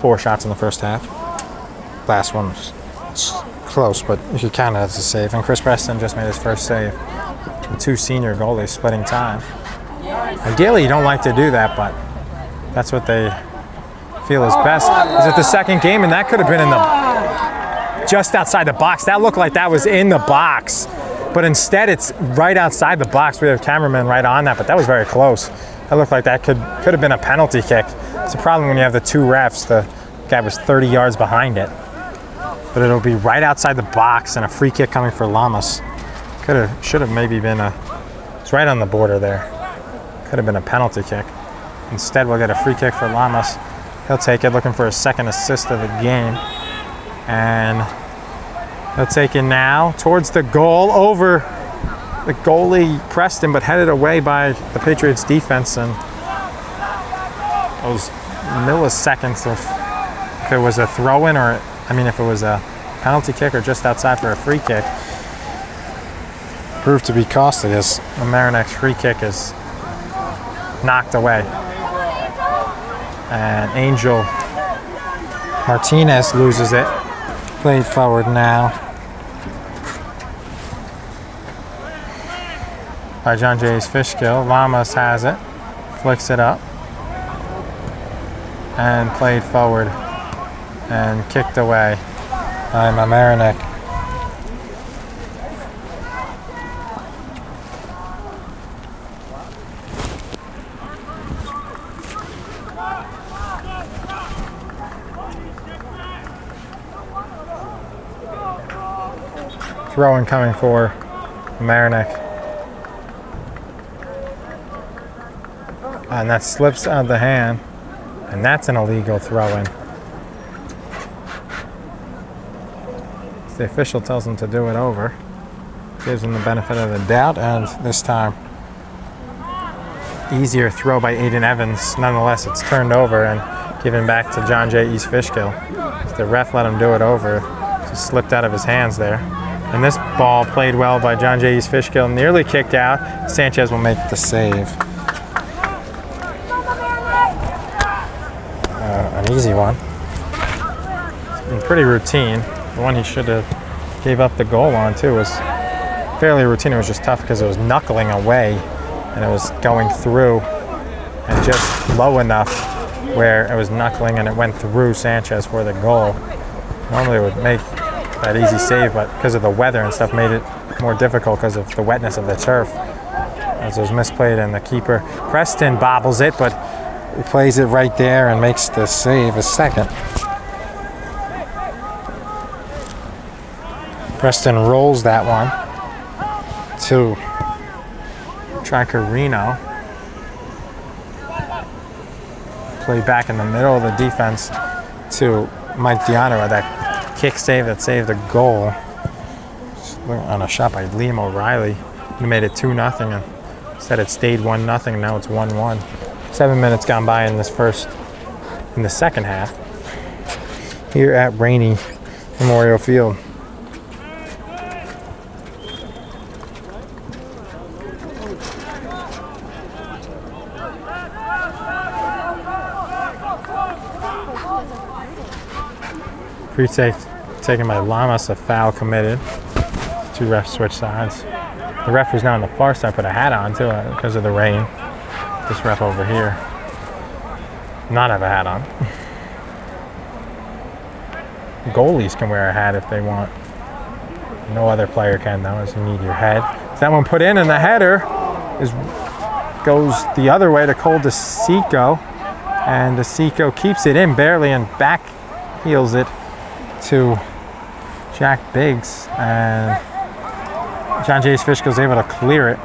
S1: 4 shots in the first half. Last one was close, but you should count it as a save. And Chris Preston just made his first save. The 2 senior goalies splitting time. Ideally, you don't like to do that, but that's what they feel is best. Is it the second game? And that could have been in the just outside the box. That looked like that was in the box, but instead it's right outside the box. We have cameramen right on that, but that was very close. That looked like that could have been a penalty kick. It's a problem when you have the 2 refs. The guy was 30 yards behind it, but it'll be right outside the box and a free kick coming for Lamas. Should have maybe been it's right on the border there. Could have been a penalty kick. Instead, we'll get a free kick for Lamas. He'll take it, looking for his 2nd assist of the game. And he'll take it now towards the goal, over the goalie Preston, but headed away by the Patriots defense. And those milliseconds of if it was a throw-in or, if it was a penalty kick or just outside for a free kick, proved to be costly as Mamaroneck's free kick is knocked away. And Angel Martinez loses it. Played forward now by John Jay's Fishkill. Lamas has it, flicks it up, and played forward and kicked away by Mamaroneck. Throw-in coming for Mamaroneck. And that slips out of the hand, and that's an illegal throw-in. The official tells him to do it over. Gives him the benefit of the doubt, and this time easier throw by Aiden Evans. Nonetheless, it's turned over and given back to John Jay East Fishkill. The ref let him do it over. Just slipped out of his hands there. And this ball played well by John Jay East Fishkill, nearly kicked out. Sanchez will make the save. An easy one. And pretty routine. The one he should have gave up the goal on too was fairly routine. It was just tough because it was knuckling away and it was going through and just low enough where it was knuckling and it went through Sanchez for the goal. Normally it would make that easy save, but because of the weather and stuff made it more difficult because of the wetness of the turf. As it was misplayed and the keeper, Preston, bobbles it, but he plays it right there and makes the save, a 2nd. Preston rolls that one to Tricarino. Play back in the middle of the defense to Mike Diano with that kick save that saved the goal on a shot by Liam O'Reilly. He made it 2-0 and said it stayed 1-0 and now it's 1-1. 7 minutes gone by in the 2nd half here at rainy Memorial Field. Free taken by Lamas, a foul committed. 2 refs switch sides. The ref who's now on the far side put a hat on too because of the rain. This ref over here. not have a hat on. Goalies can wear a hat if they want. No other player can though, as you need your head. So that one put in, and the header goes the other way to Cole DeSico, and DeSico keeps it in barely and back heels it to Jack Biggs, and John Jay's Fishkill is able to clear it.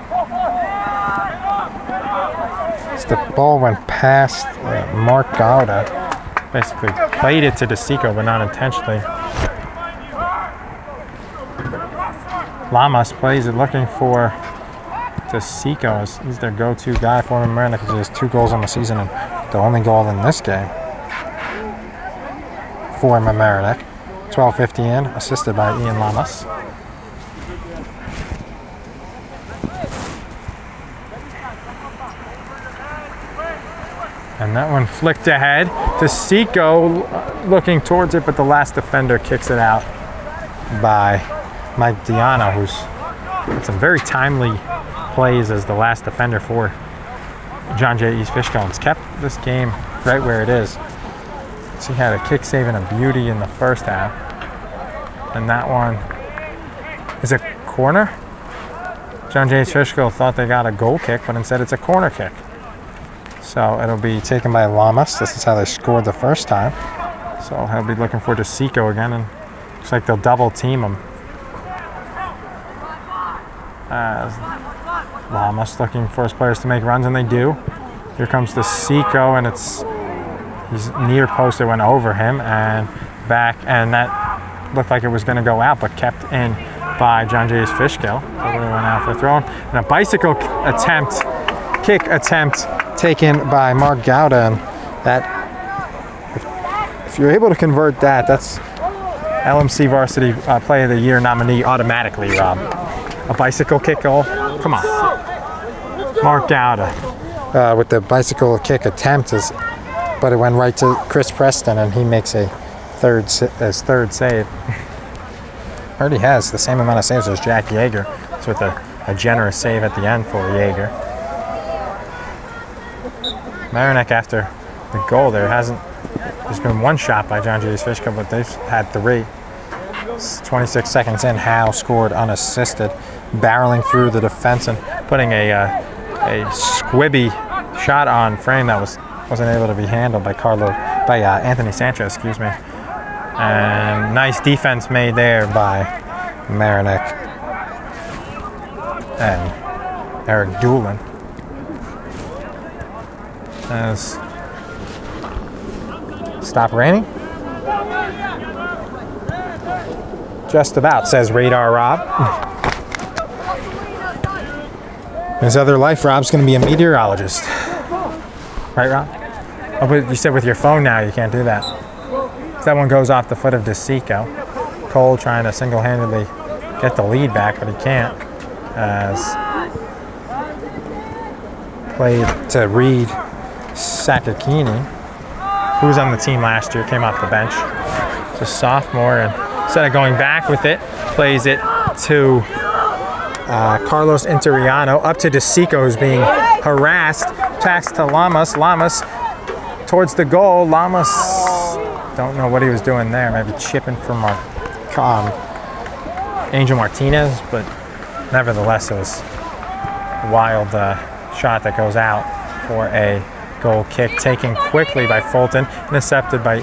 S1: The ball went past Mark Gauda, basically played it to DeSico, but not intentionally. Lamas plays it looking for DeSico. He's their go-to guy for Mamaroneck because he has 2 goals on the season and the only goal in this game for Mamaroneck. 12:50 in, assisted by Ian Lamas. And that one flicked ahead. DeSico looking towards it, but the last defender kicks it out by Mike Diana, who's had some very timely plays as the last defender for John Jay East Fishkill. It's kept this game right where it is. So he had a kick save and a beauty in the first half. And that one is a corner. John Jay East Fishkill thought they got a goal kick, but instead it's a corner kick. So it'll be taken by Lamas. This is how they scored the first time. So he'll be looking for DeSico again, and looks like they'll double team him. As Lamas looking for his players to make runs, and they do. Here comes DeSico, and he's near post. It went over him and back, and that looked like it was going to go out, but kept in by John Jay's Fishkill. So it went out for throwing. And a bicycle kick attempt taken by Mark Gauda, and that, if you're able to convert that, that's LMC Varsity Play of the Year nominee automatically, Rob. A bicycle kick goal? Come on. Mark Gauda. With the bicycle kick attempt, but it went right to Chris Preston, and he makes his third save. Already has the same amount of saves as Jack Yeager. It's with a generous save at the end for Yeager. Mamaroneck, after the goal, there's been 1 shot by John Jay's Fishkill, but they've had 3. It's 26 seconds in, Howe scored unassisted, barreling through the defense and putting a squibby shot on frame that wasn't able to be handled by Anthony Sanchez, excuse me. And nice defense made there by Mamaroneck and Eric Doolin. As stop raining? Just about, says Radar Rob. His other life, Rob's going to be a meteorologist. Right, Rob? Oh, but you said with your phone now you can't do that. So that one goes off the foot of DeSico. Cole trying to single-handedly get the lead back, but he can't. As played to Reed Sakakini, who was on the team last year, came off the bench. It's a sophomore, and instead of going back with it, plays it to Carlos Interiano, up to DeSico, who's being harassed. Pass to Lamas. Lamas towards the goal. Lamas, don't know what he was doing there. Maybe chipping from Angel Martinez, but nevertheless, it was a wild shot that goes out for a goal kick, taken quickly by Fulton, intercepted by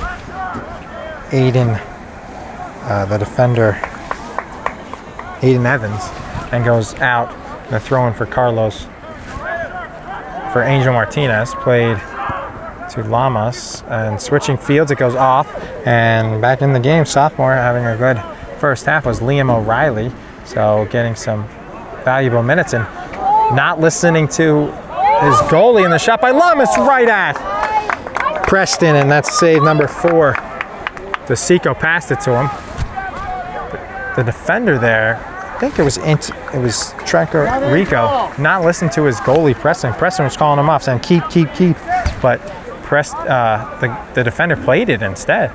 S1: Aiden, the defender, Aiden Evans, and goes out. And a throw in for Carlos. For Angel Martinez, played to Lamas, and switching fields, it goes off, and back in the game. Sophomore having a good first half was Liam O'Reilly, so getting some valuable minutes and not listening to his goalie, in the shot by Lamas right at Preston, and that's save number 4. DeSico passed it to him. The defender there, I think it was Trenko Rico, not listening to his goalie Preston. Preston was calling him off, saying keep, but the defender played it instead.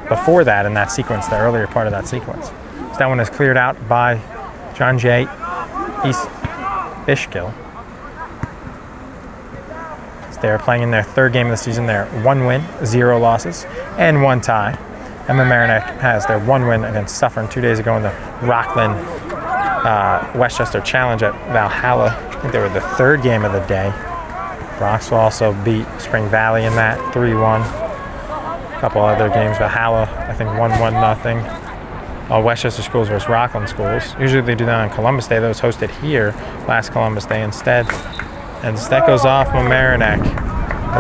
S1: Before that, in that sequence, the earlier part of that sequence. So that one is cleared out by John Jay East Fishkill. They're playing in their third game of the season. They're 1 win, 0 losses, and 1 tie. And Mamaroneck has their 1 win against Suffern 2 days ago in the Rockland Westchester Challenge at Valhalla. I think they were the third game of the day. Broxville also beat Spring Valley in that 3-1. A couple other games. Valhalla, I think 1-1 nothing. Westchester schools versus Rockland schools. Usually they do that on Columbus Day. That was hosted here last Columbus Day instead. And that goes off Mamaroneck.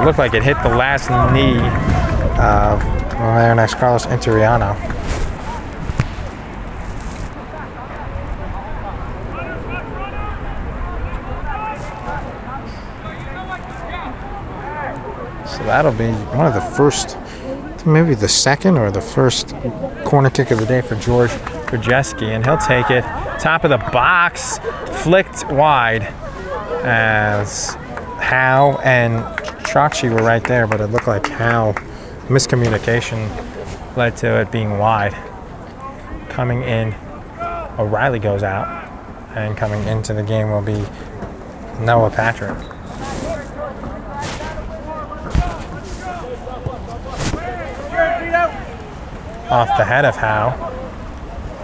S1: It looked like it hit the last knee of Mamaroneck's Carlos Interiano. So that'll be one of the first, maybe the second or the first corner kick of the day for George Brzeski, and he'll take it. Top of the box, flicked wide as Howe and Chokshi were right there, but it looked like Howe miscommunication led to it being wide. Coming in, O'Reilly goes out, and coming into the game will be Noah Patrick. Off the head of Howe,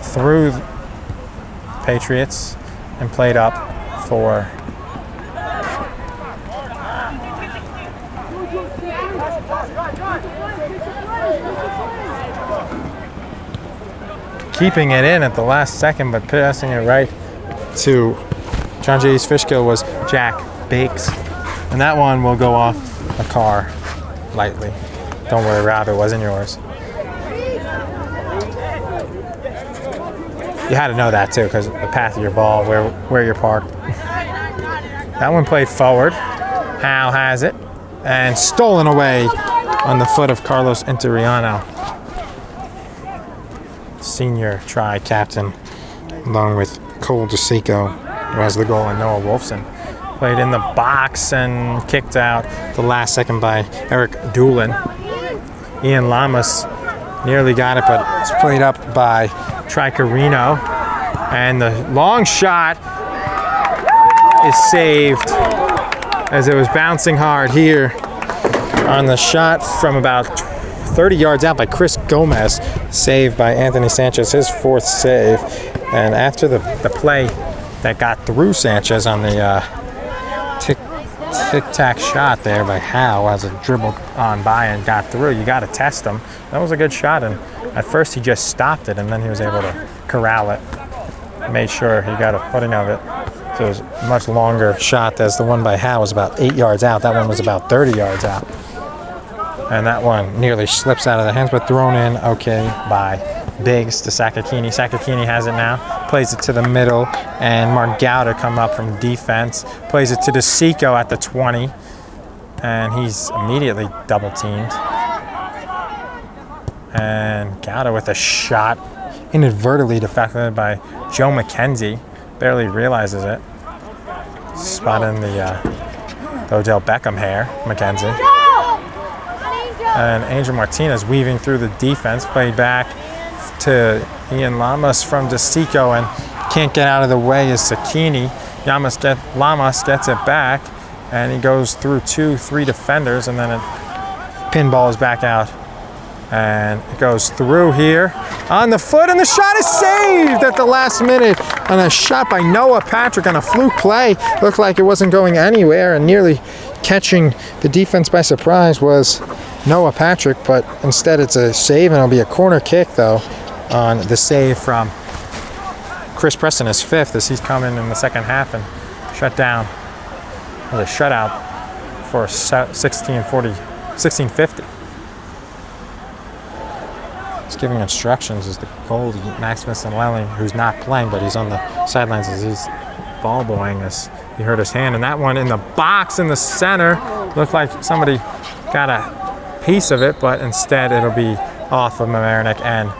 S1: through Patriots, and played up for keeping it in at the last second, but passing it right to John Jay's Fishkill was Jack Bakes. And that one will go off the car lightly. Don't worry, Rob, it wasn't yours. You had to know that too, because the path of your ball, where you're parked. That one played forward. Howe has it, and stolen away on the foot of Carlos Interiano. Senior tri-captain, along with Cole DeSico, who has the goal, and Noah Wolfson. Played in the box and kicked out the last second by Eric Doolin. Ian Lamas nearly got it, but it's played up by Tricarino, and the long shot is saved as it was bouncing hard here on the shot from about 30 yards out by Chris Gomez, saved by Anthony Sanchez, his 4th save. And after the play that got through Sanchez on the tic-tac shot there by Howe as it dribbled on by and got through, you got to test him. That was a good shot, and at first he just stopped it, and then he was able to corral it. Made sure he got a footing of it. So it was a much longer shot, as the one by Howe was about 8 yards out. That one was about 30 yards out. And that one nearly slips out of the hands, but thrown in okay by Biggs to Sakakini. Sakakini has it now, plays it to the middle, and Mark Gowda come up from defense, plays it to DeSico at the 20, and he's immediately double teamed. And Gowda with a shot, inadvertently deflected by Joe McKenzie, barely realizes it. Spot in the Odell Beckham hair, McKenzie. And Angel Martinez weaving through the defense, played back to Ian Lamas from DeSico, and can't get out of the way is Sakini. Lamas gets it back, and he goes through 2-3 defenders, and then it pinballs back out. And it goes through here on the foot, and the shot is saved at the last minute on a shot by Noah Patrick on a fluke play. Looked like it wasn't going anywhere, and nearly catching the defense by surprise was Noah Patrick, but instead it's a save, and it'll be a corner kick though on the save from Chris Preston, his 5th, as he's coming in the second half and shut down with a shutout for 1650. He's giving instructions as the goalie, Maximus Lelling, who's not playing, but he's on the sidelines as he's ball boying as he hurt his hand. And that one in the box in the center looked like somebody got a piece of it, but instead it'll be off of Mamaroneck and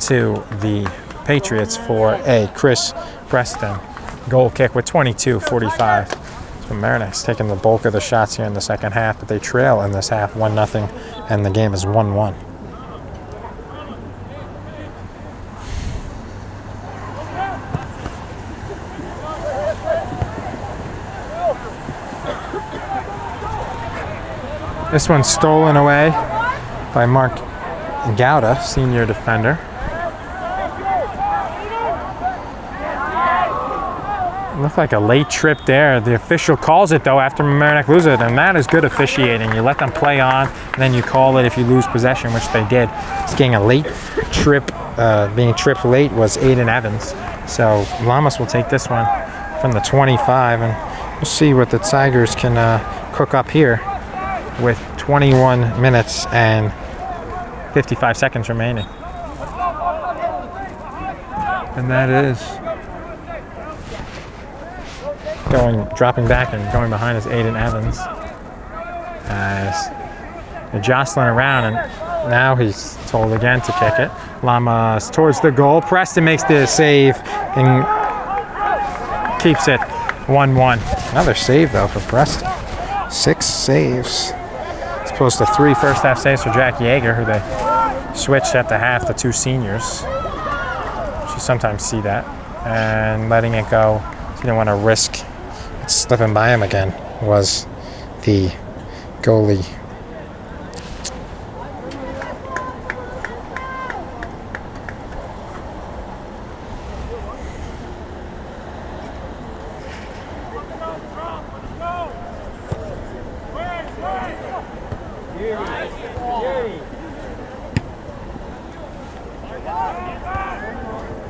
S1: to the Patriots for a Chris Preston goal kick with 22:45. So Mamaroneck's taking the bulk of the shots here in the second half, but they trail in this half 1-0, and the game is 1-1. This one's stolen away by Mark Gouda, senior defender. Looked like a late trip there. The official calls it though after Mamaroneck loses it, and that is good officiating. You let them play on, and then you call it if you lose possession, which they did. It's getting a late trip, being tripped late was Aiden Evans. So Lamas will take this one from the 25, and we'll see what the Tigers can cook up here with 21 minutes and 55 seconds remaining. And that is dropping back and going behind is Aiden Evans. As they're jostling around, and now he's told again to kick it. Lamas towards the goal. Preston makes the save and keeps it 1-1. Another save though for Preston. 6 saves. As opposed to 3 first half saves for Jack Yeager, who they switched at the half, the 2 seniors. You sometimes see that. And letting it go. He didn't want to risk it slipping by him again, was the goalie.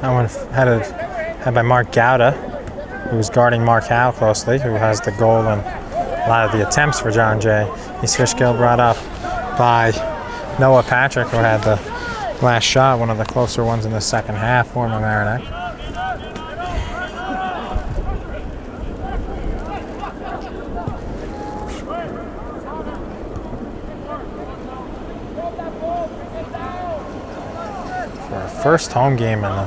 S1: That one had by Mark Gouda, who was guarding Mark Howe closely, who has the goal and a lot of the attempts for John Jay. East Fishkill brought up by Noah Patrick, who had the last shot, one of the closer ones in the second half for Mamaroneck. For our first home game in the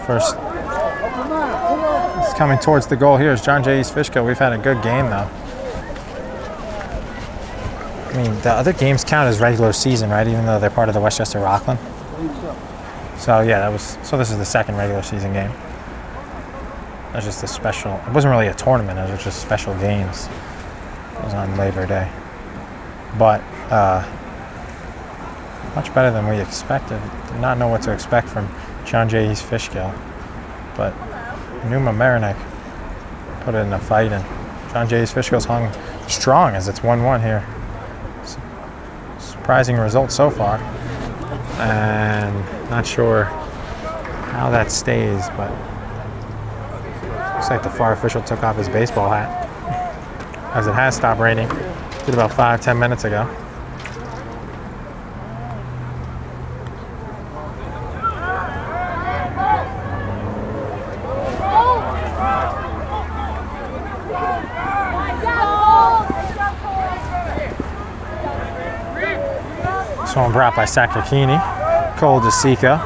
S1: first, it's coming towards the goal here is John Jay East Fishkill. We've had a good game though. I mean, the other games count as regular season, right? Even though they're part of the Westchester Rockland. So yeah, so this is the second regular season game. That's just a special. It wasn't really a tournament. It was just special games. It was on Labor Day, but much better than we expected. Did not know what to expect from John Jay East Fishkill, but New Mamaroneck put it in a fight, and John Jay East Fishkill's hung strong as it's 1-1 here. Surprising result so far, and not sure how that stays, but looks like the FAR official took off his baseball hat, as it has stopped raining. Did about 5-10 minutes ago. This one brought by Sakakini. Cole DeSico.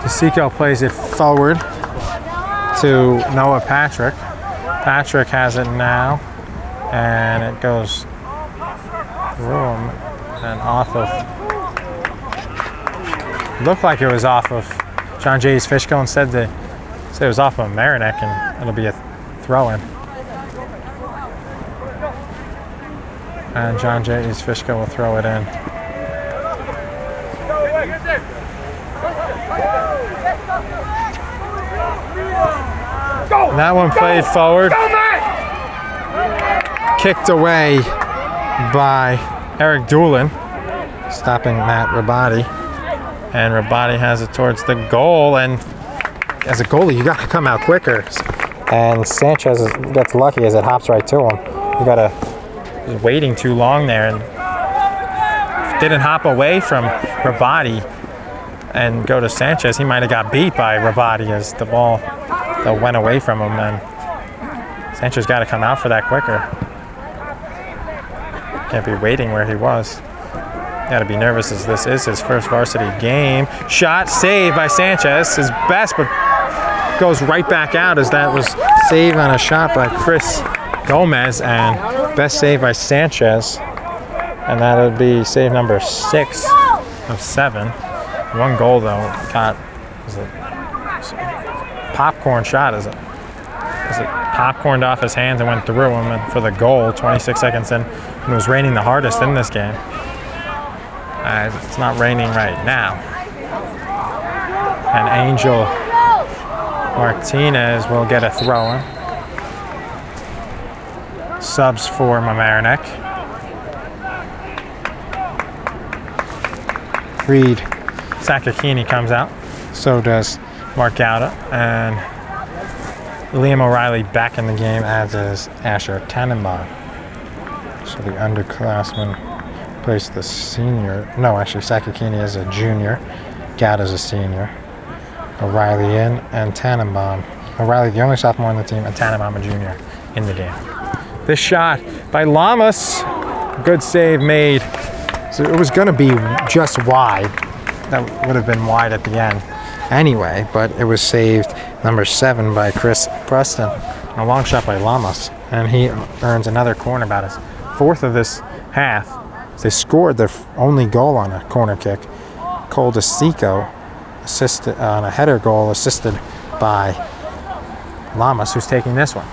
S1: DeSico plays it forward to Noah Patrick. Patrick has it now, and it goes through him and off of. Looked like it was off of John Jay East Fishkill. Instead, they said it was off of Mamaroneck, and it'll be a throw-in. And John Jay East Fishkill will throw it in. And that one played forward, kicked away by Eric Doolin, stopping Matt Rabati. And Rabati has it towards the goal, and as a goalie, you got to come out quicker. And Sanchez gets lucky as it hops right to him. You got to, was waiting too long there, and didn't hop away from Rabati and go to Sanchez. He might have got beat by Rabati as the ball that went away from him, and Sanchez got to come out for that quicker. Can't be waiting where he was. Got to be nervous as this is his first varsity game. Shot, saved by Sanchez, his best, but goes right back out as that was saved on a shot by Chris Gomez, and best save by Sanchez. And that would be save number 6 of 7. One goal though, was a popcorn shot as it because it popcorned off his hands and went through him and for the goal 26 seconds in. And it was raining the hardest in this game. It's not raining right now. And Angel Martinez will get a throw-in. Subs for Mamaroneck. Reed Sakakini comes out. So does Mark Gouda. And Liam O'Reilly back in the game, as is Asher Tannenbaum. So the underclassman plays the senior. No, actually, Sakakini is a junior. Gouda's a senior. O'Reilly in, and Tannenbaum. O'Reilly, the only sophomore on the team, and Tannenbaum, a junior, in the game. This shot by Lamas. Good save made. So it was going to be just wide. That would have been wide at the end anyway, but it was saved, number 7 by Chris Preston. A long shot by Lamas, and he earns another corner, about his 4th of this half. They scored their only goal on a corner kick. Cole DeSico assisted on a header goal, assisted by Lamas, who's taking this one.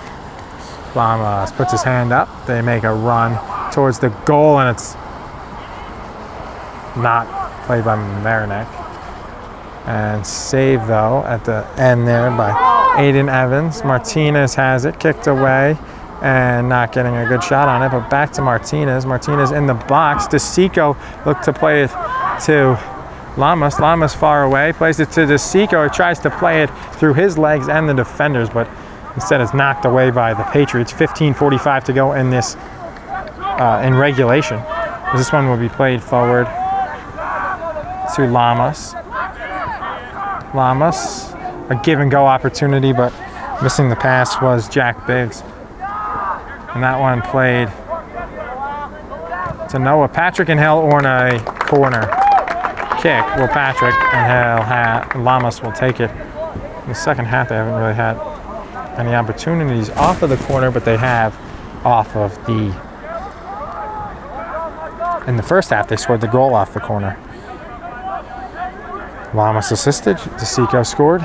S1: Lamas puts his hand up. They make a run towards the goal, and it's not played by Mamaroneck. And save, though, at the end there by Aiden Evans. Martinez has it, kicked away, and not getting a good shot on it, but back to Martinez. Martinez in the box. DeSico looked to play it to Lamas. Lamas far away, plays it to DeSico. He tries to play it through his legs and the defenders, but instead it's knocked away by the Patriots. 15:45 to go in this, in regulation. This one will be played forward to Lamas. Lamas, a give and go opportunity, but missing the pass was Jack Biggs. And that one played to Noah Patrick and Hale on a corner kick. Well, Patrick and Lamas will take it. In the second half, they haven't really had any opportunities off of the corner, but they have off of the... In the first half, they scored the goal off the corner. Lamas assisted, DeSico scored,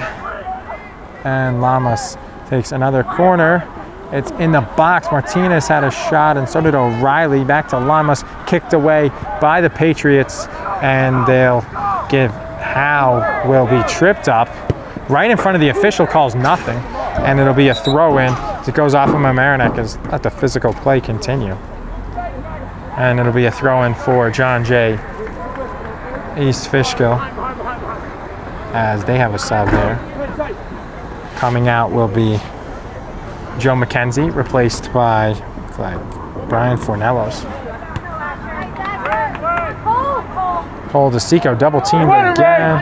S1: and Lamas takes another corner. It's in the box. Martinez had a shot, and so did O'Reilly. Back to Lamas, kicked away by the Patriots, and they'll give Howe will be tripped up right in front of the official, calls nothing, and it'll be a throw-in as it goes off of Mamaroneck as let the physical play continue. And it'll be a throw-in for John Jay East Fishkill, as they have a sub there. Coming out will be Joe McKenzie, replaced by Brian Fornellos. Cole DeSico double teamed again.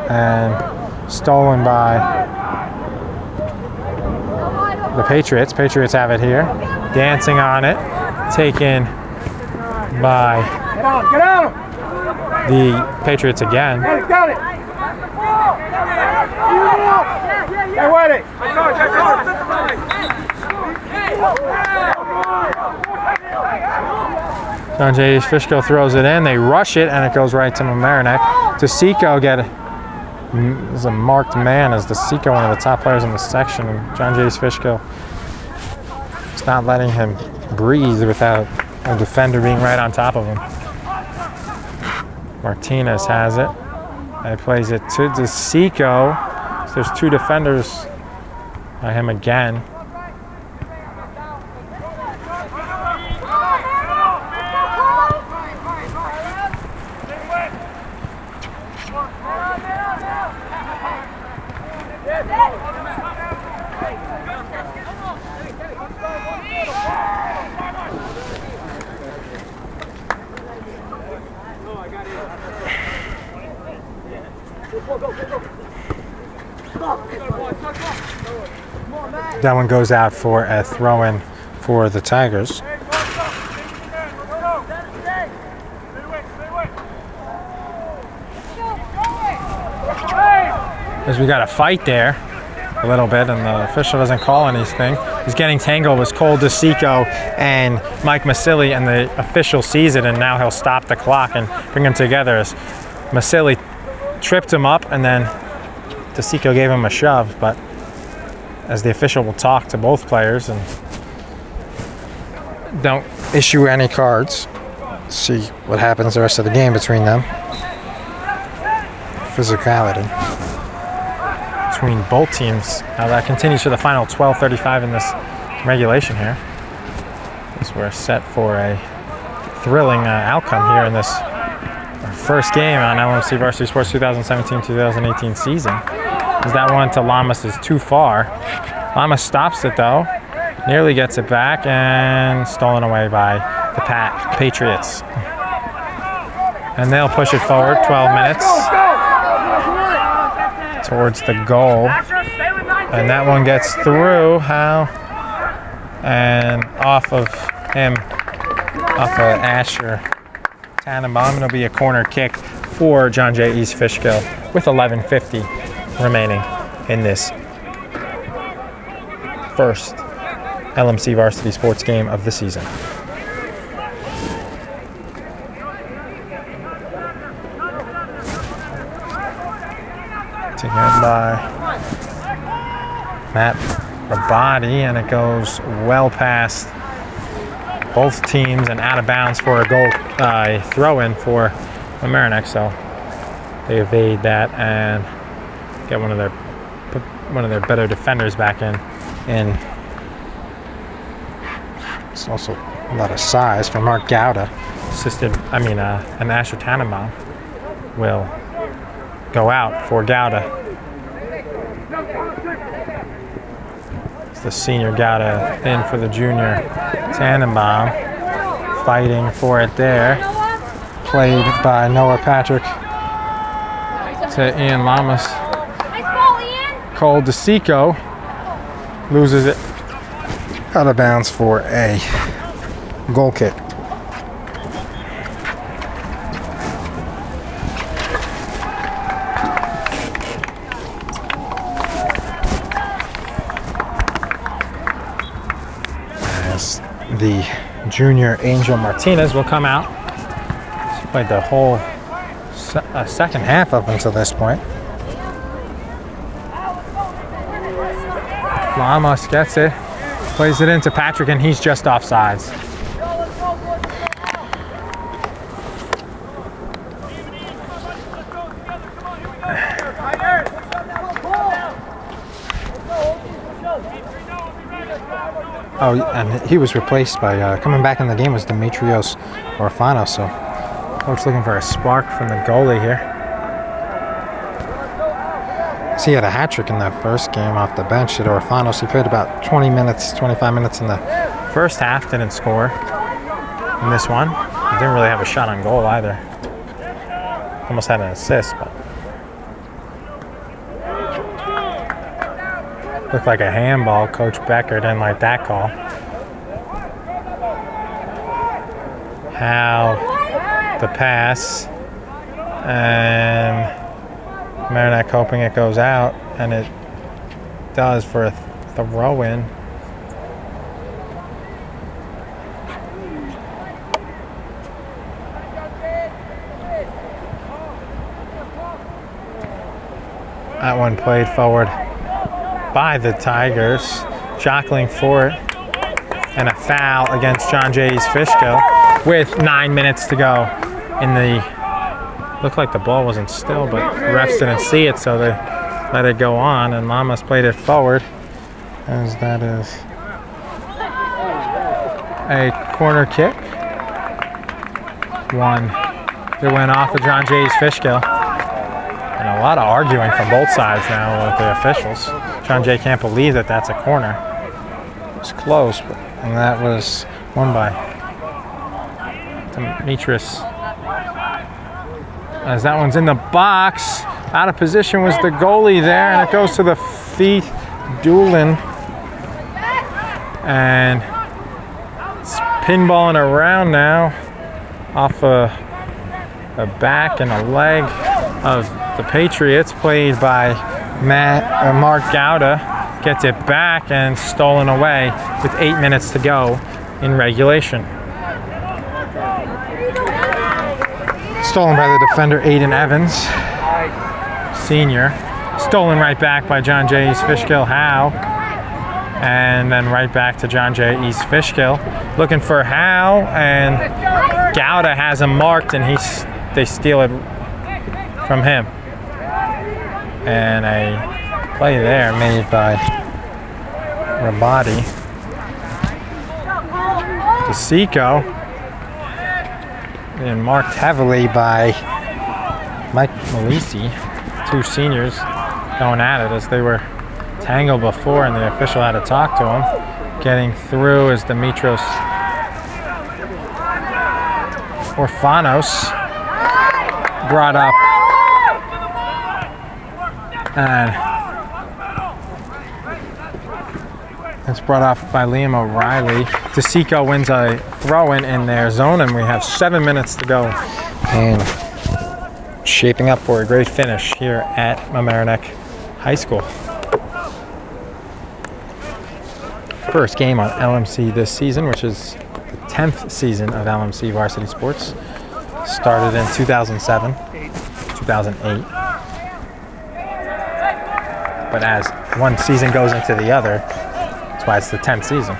S1: And stolen by the Patriots. Patriots have it here. Dancing on it. Taken by the Patriots again.
S2: Got it.
S1: John J. Fishkill throws it in. They rush it, and it goes right to Mamaroneck. DeSico is a marked man, as DeSico, one of the top players in the section. And John J. Fishkill is not letting him breathe without a defender being right on top of him. Martinez has it. And he plays it to DeSico. So there's 2 defenders by him again. That one goes out for a throw-in for the Tigers. As we got a fight there a little bit, and the official doesn't call anything. He's getting tangled with Cole DeSico and Mike Masili, and the official sees it, and now he'll stop the clock and bring them together as Masili tripped him up and then DeSico gave him a shove, but as the official will talk to both players and don't issue any cards. See what happens the rest of the game between them. Physicality between both teams. Now that continues for the final 12:35 in this regulation here. As we're set for a thrilling outcome here in this first game on LMC Varsity Sports 2017-2018 season. As that one to Lamas is too far. Lamas stops it though, nearly gets it back, and stolen away by the Patriots. And they'll push it forward 12 minutes towards the goal. And that one gets through. How? And off of him, off of Asher Tannenbaum. It'll be a corner kick for John Jay East Fishkill with 11:50 remaining in this first LMC Varsity Sports game of the season. Taken by Matt Rabati, and it goes well past both teams and out of bounds for a goal throw-in for Mamaroneck. So they evade that and get one of their better defenders back in. And it's also a lot of size for Mark Gouda. And Asher Tannenbaum will go out for Gouda. It's the senior Gouda in for the junior Tannenbaum. Fighting for it there. Played by Noah Patrick to Ian Lamas. Cole DeSico loses it out of bounds for a goal kick. As the junior Angel Martinez will come out. He's played the whole second half up until this point. Lamas gets it, plays it into Patrick, and he's just offsides. Oh, and he was replaced by, coming back in the game was Demetrios Orfano, so coach looking for a spark from the goalie here. He had a hat trick in that first game off the bench at Orfanos. He played about 25 minutes in the first half, didn't score in this one. He didn't really have a shot on goal either. Almost had an assist, but looked like a handball. Coach Becker didn't like that call. How the pass, and Mamaroneck hoping it goes out, and it does for a throw-in. That one played forward by the Tigers, jockling for it, and a foul against John Jay's Fishkill with 9 minutes to go in the. Looked like the ball wasn't still, but refs didn't see it, so they let it go on, and Lamas played it forward, as that is a corner kick. One that went off of John Jay's Fishkill. And a lot of arguing from both sides now with the officials. John Jay can't believe that that's a corner. It was close, and that was won by Demetrius. As that one's in the box, out of position was the goalie there, and it goes to the feet, Doolin. And it's pinballing around now off a back and a leg of the Patriots, played by Mark Gouda. Gets it back and stolen away with 8 minutes to go in regulation. Stolen by the defender Aiden Evans, senior. Stolen right back by John J. East Fishkill. Howe. And then right back to John J. East Fishkill. Looking for Howe, and Gouda has him marked, and they steal it from him. And a play there made by Rabati. DeSico being marked heavily by Mike Malisi. Two seniors going at it as they were tangled before, and the official had to talk to him. Getting through is Demetrios Orfanos, brought up, and it's brought up by Liam O'Reilly. DeSico wins a throw-in in their zone, and we have 7 minutes to go. And shaping up for a great finish here at Mamaroneck High School. First game on LMC this season, which is the 10th season of LMC Varsity Sports. Started in 2007, 2008. But as one season goes into the other, that's why it's the 10th season.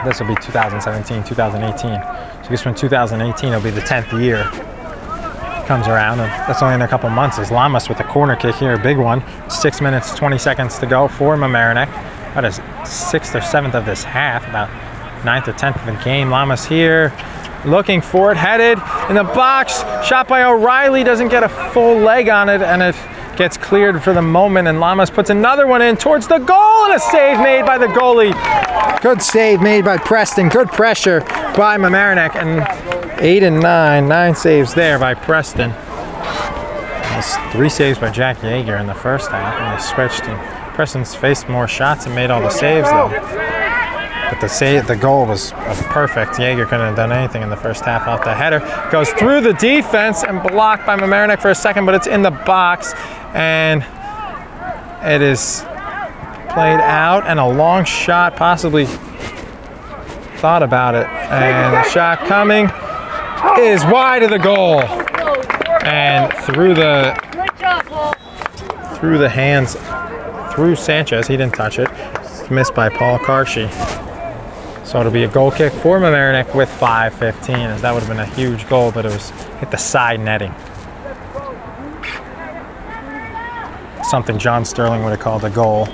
S1: This will be 2017, 2018. So I guess when 2018 will be the 10th year comes around, and that's only in a couple months. Is Lamas with a corner kick here, a big one. 6 minutes, 20 seconds to go for Mamaroneck. About his 6th or 7th of this half, about 9th or 10th of the game. Lamas here, looking for it, headed in the box. Shot by O'Reilly, doesn't get a full leg on it, and it gets cleared for the moment, and Lamas puts another one in towards the goal, and a save made by the goalie. Good save made by Preston, good pressure by Mamaroneck, and 8 and 9 saves there by Preston. That's 3 saves by Jack Yeager in the first half, and they switched, and Preston's faced more shots and made all the saves though. But the goal was perfect. Yeager couldn't have done anything in the first half off the header. Goes through the defense and blocked by Mamaroneck for a second, but it's in the box, and it is played out, and a long shot, possibly thought about it, and the shot coming is wide of the goal, and through the hands, through Sanchez. He didn't touch it. It's missed by Paul Karshi. So it'll be a goal kick for Mamaroneck with 5:15, as that would have been a huge goal, but it was hit the side netting. Something John Sterling would have called a goal.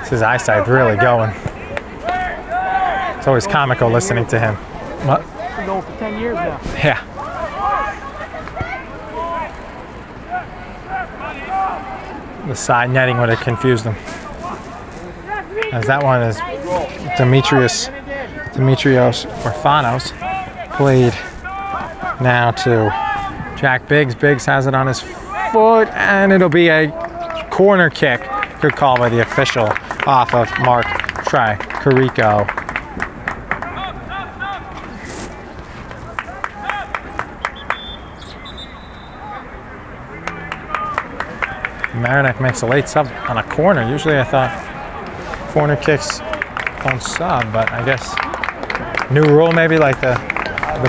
S1: His eyesight really going. It's always comical listening to him. What?
S2: Been going for 10 years now.
S1: Yeah. The side netting would have confused him. As that one is Demetrios Orfanos, played now to Jack Biggs. Biggs has it on his foot, and it'll be a corner kick. Good call by the official off of Mark Tricarico. Mamaroneck makes a late sub on a corner. Usually I thought corner kicks don't sub, but I guess new rule maybe, like the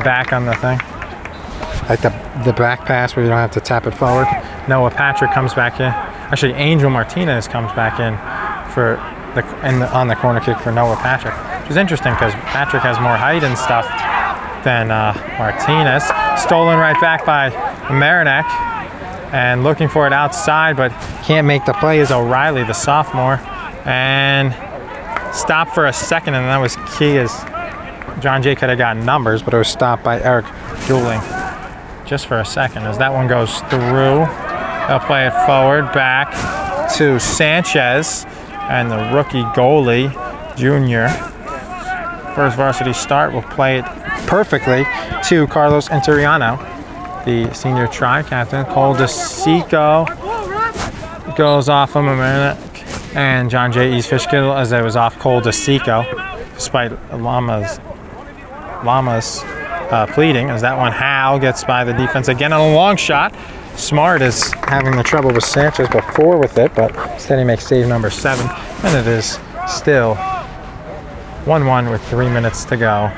S1: back on the thing. Like the back pass where you don't have to tap it forward. Noah Patrick comes back in. Actually, Angel Martinez comes back in for on the corner kick for Noah Patrick, which is interesting because Patrick has more height and stuff than Martinez. Stolen right back by Mamaroneck, and looking for it outside, but can't make the play is O'Reilly, the sophomore, and stopped for a second, and that was key as John Jay could have gotten numbers, but it was stopped by Eric Juling just for a second. As that one goes through, they'll play it forward back to Sanchez, and the rookie goalie, junior, first varsity start, will play it perfectly to Carlos Interiano, the senior tri-captain. Cole DeSico goes off of Mamaroneck, and John J. East Fishkill, as it was off Cole DeSico, despite Llama's pleading, as that one Howe gets by the defense again on a long shot. Smart is having the trouble with Sanchez before with it, but instead he makes save number 7, and it is still 1-1 with 3 minutes to go.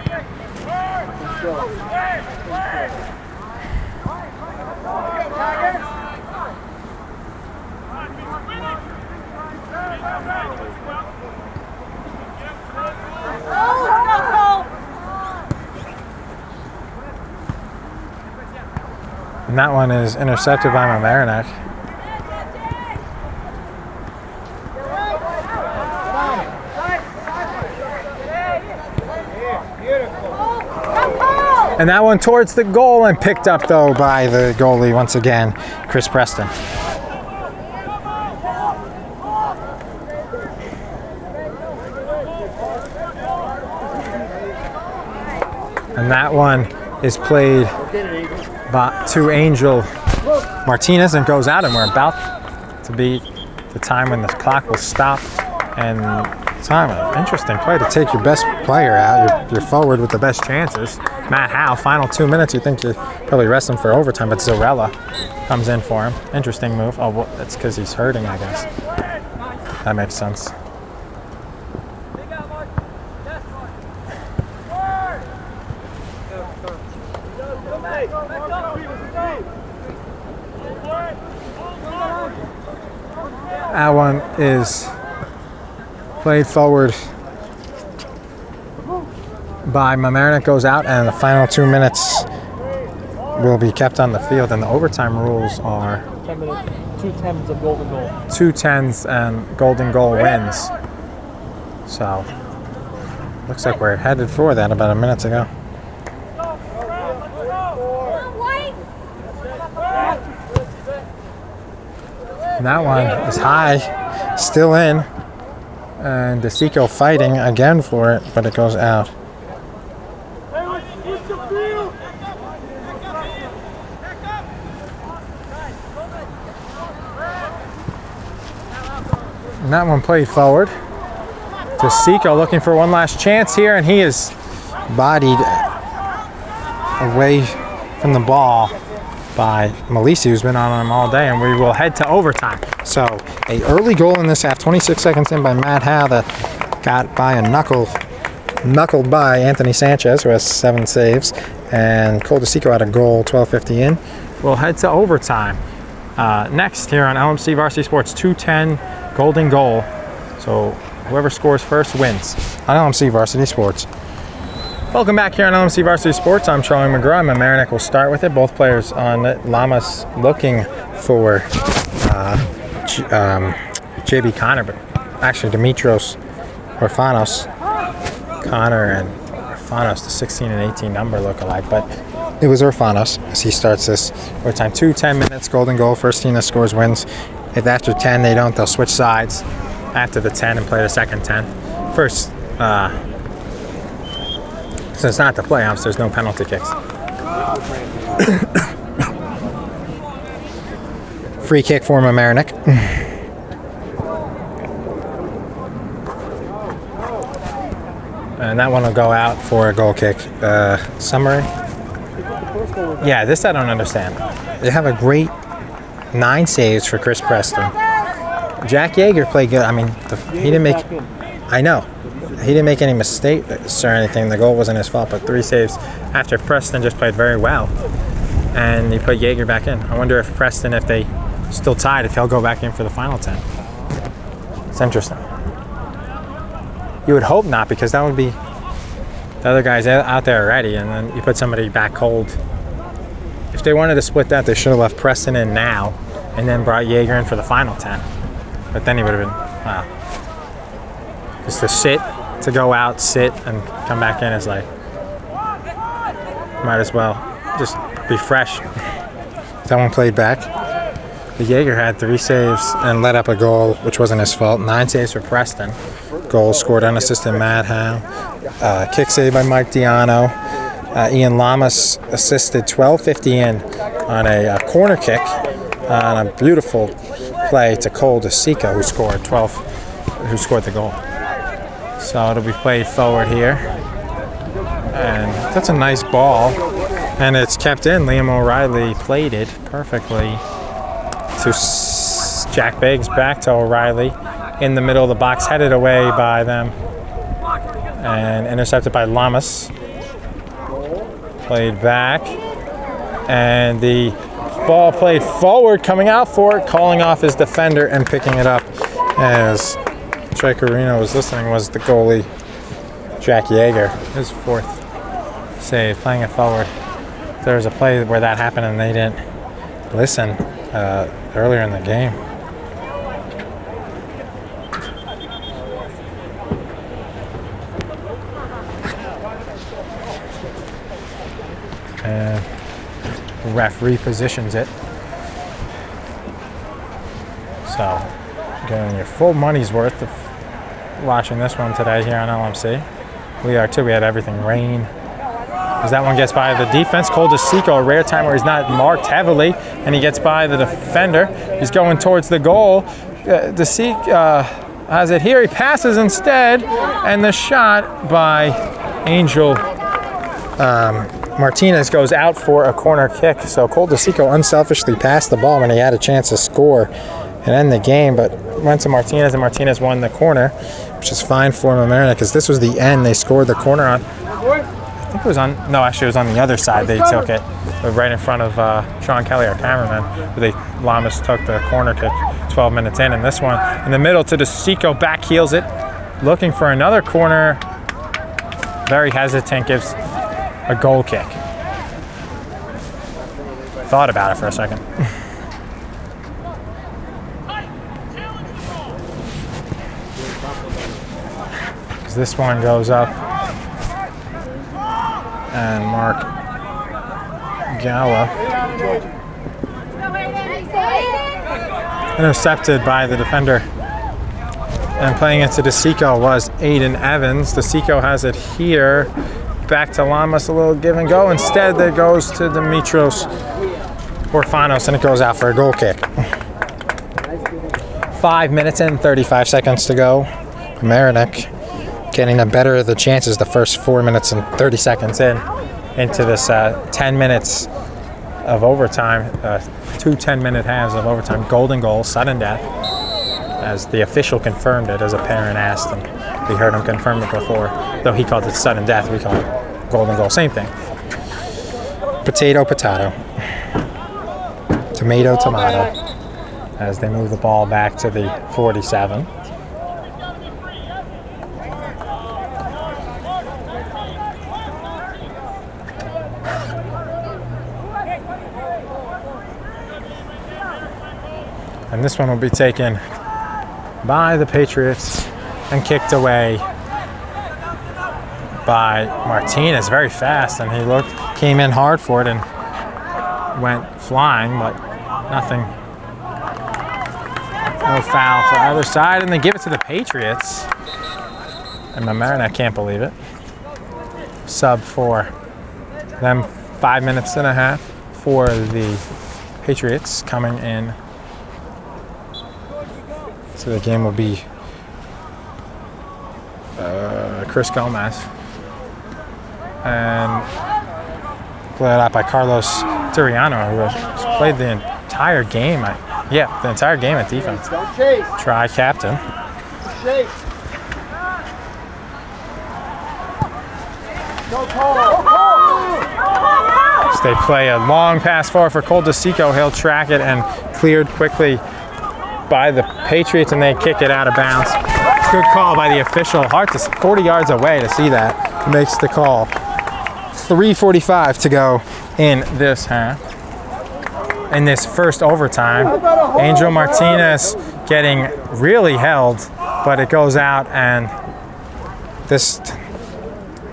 S1: And that one is intercepted by Mamaroneck. And that one towards the goal and picked up though by the goalie once again, Chris Preston. And that one is played to Angel Martinez and goes out, and we're about to be the time when the clock will stop. And time, an interesting play to take your best player out, your forward with the best chances. Matt Howe, final 2 minutes, you think you probably rest him for overtime, but Zarella comes in for him. Interesting move. Oh, well, that's because he's hurting, I guess. That makes sense. That one is played forward by Mamaroneck, goes out, and the final 2 minutes will be kept on the field. And the overtime rules are
S2: 10 minutes, 2 10s of golden goal.
S1: 2 10s and golden goal wins. So looks like we're headed for that about a minute ago. And that one is high, still in, and DeSico fighting again for it, but it goes out. And that one played forward. DeSico looking for one last chance here, and he is bodied away from the ball by Malisi, who's been on him all day, and we will head to overtime. So a early goal in this half, 26 seconds in by Matt Howe, that got by a knuckled by Anthony Sanchez, who has 7 saves, and Cole DeSico had a goal, 12:50 in. We'll head to overtime. Next here on LMC Varsity Sports, 2:10 golden goal. So whoever scores first wins on LMC Varsity Sports. Welcome back here on LMC Varsity Sports. I'm Charlie McGraw. Mamaroneck will start with it. Both players on it. Lamas looking for JB Connor, but actually Dimitros Orfanos. Connor and Orfanos, the 16 and 18 number look alike, but it was Orfanos as he starts this overtime. 10 minutes, golden goal. First team that scores wins. If after 10 they don't, they'll switch sides after the 10 and play the second 10. First, since it's not the playoffs, there's no penalty kicks. Free kick for Mamaroneck. And that one will go out for a goal kick. Summary? Yeah, this I don't understand. They have a great 9 saves for Chris Preston. Jack Yeager played good. I mean, he didn't make... I know. He didn't make any mistakes or anything. The goal wasn't his fault, but 3 saves after Preston just played very well. And he put Yeager back in. I wonder if Preston, if they still tied, if he'll go back in for the final 10. It's interesting. You would hope not, because that would be the other guys out there already, and then you put somebody back cold. If they wanted to split that, they should have left Preston in now and then brought Yeager in for the final 10. But then he would have been, wow. Just to sit, to go out, sit, and come back in is like, might as well just be fresh. Someone played back. The Yeager had 3 saves and let up a goal, which wasn't his fault. 9 saves for Preston. Goal scored unassisted Matt Howe. Kick save by Mike Diano. Ian Lamas assisted 12:50 in on a corner kick on a beautiful play to Cole DeSico, who scored the goal. So it'll be played forward here. And that's a nice ball. And it's kept in. Liam O'Reilly played it perfectly to Jack Biggs, back to O'Reilly in the middle of the box, headed away by them and intercepted by Lamas. Played back, and the ball played forward, coming out for it, calling off his defender and picking it up as Trey Carino was listening, was the goalie Jack Yeager, his 4th save, playing it forward. There was a play where that happened and they didn't listen earlier in the game. And the ref repositions it. So, getting your full money's worth of watching this one today here on LMC. We are too. We had everything. Rain. As that one gets by the defense, Cole DeSico, a rare time where he's not marked heavily, and he gets by the defender. He's going towards the goal. DeSico has it here. He passes instead, and the shot by Angel Martinez goes out for a corner kick. So Cole DeSico unselfishly passed the ball when he had a chance to score and end the game, but went to Martinez, and Martinez won the corner, which is fine for Mamaroneck because this was the end they scored the corner on. I think it was on, no, actually it was on the other side. They took it right in front of Sean Kelly, our cameraman. Lamas took the corner kick 12 minutes in, and this one in the middle to DeSico, back heels it, looking for another corner. Very hesitant, gives a goal kick. Thought about it for a second. This one goes up, and Mark Gala intercepted by the defender, and playing it to DeSico was Aiden Evans. DeSico has it here, back to Lamas, a little give and go. Instead, that goes to Demetrios Orfanos, and it goes out for a goal kick. 5 minutes and 35 seconds to go. Mamaroneck getting the better of the chances the first 4 minutes and 30 seconds into this 10 minutes of overtime, 2 10-minute halves of overtime. Golden goal, sudden death, as the official confirmed it, as a parent asked, and we heard him confirm it before. Though he called it sudden death, we call it golden goal, same thing. Potato, potato. Tomato, tomato. As they move the ball back to the 47. And this one will be taken by the Patriots and kicked away by Martinez. Very fast, and he came in hard for it and went flying, but nothing. No foul for either side, and they give it to the Patriots. And Mamaroneck can't believe it. Sub for them, 5 minutes and a half for the Patriots coming in. So the game will be Chris Gomez, and played out by Carlos Tiriano, who has played the entire game. The entire game at defense. Tri-captain. So they play a long pass forward for Cole DeSico. He'll track it and cleared quickly by the Patriots, and they kick it out of bounds. Good call by the official. Hard to 40 yards away to see that. Makes the call. 3:45 to go in this half. In this first overtime, Angel Martinez getting really held, but it goes out, and this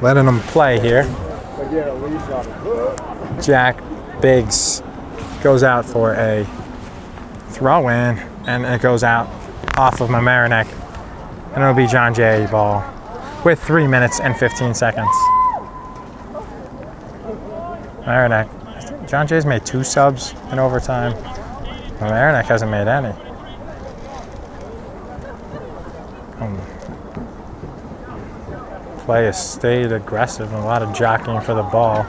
S1: letting them play here. Jack Biggs goes out for a throw-in, and it goes out off of Mamaroneck, and it'll be John Jay ball with 3 minutes and 15 seconds. Mamaroneck, John Jay's made 2 subs in overtime. Mamaroneck hasn't made any. Play has stayed aggressive and a lot of jockeying for the ball.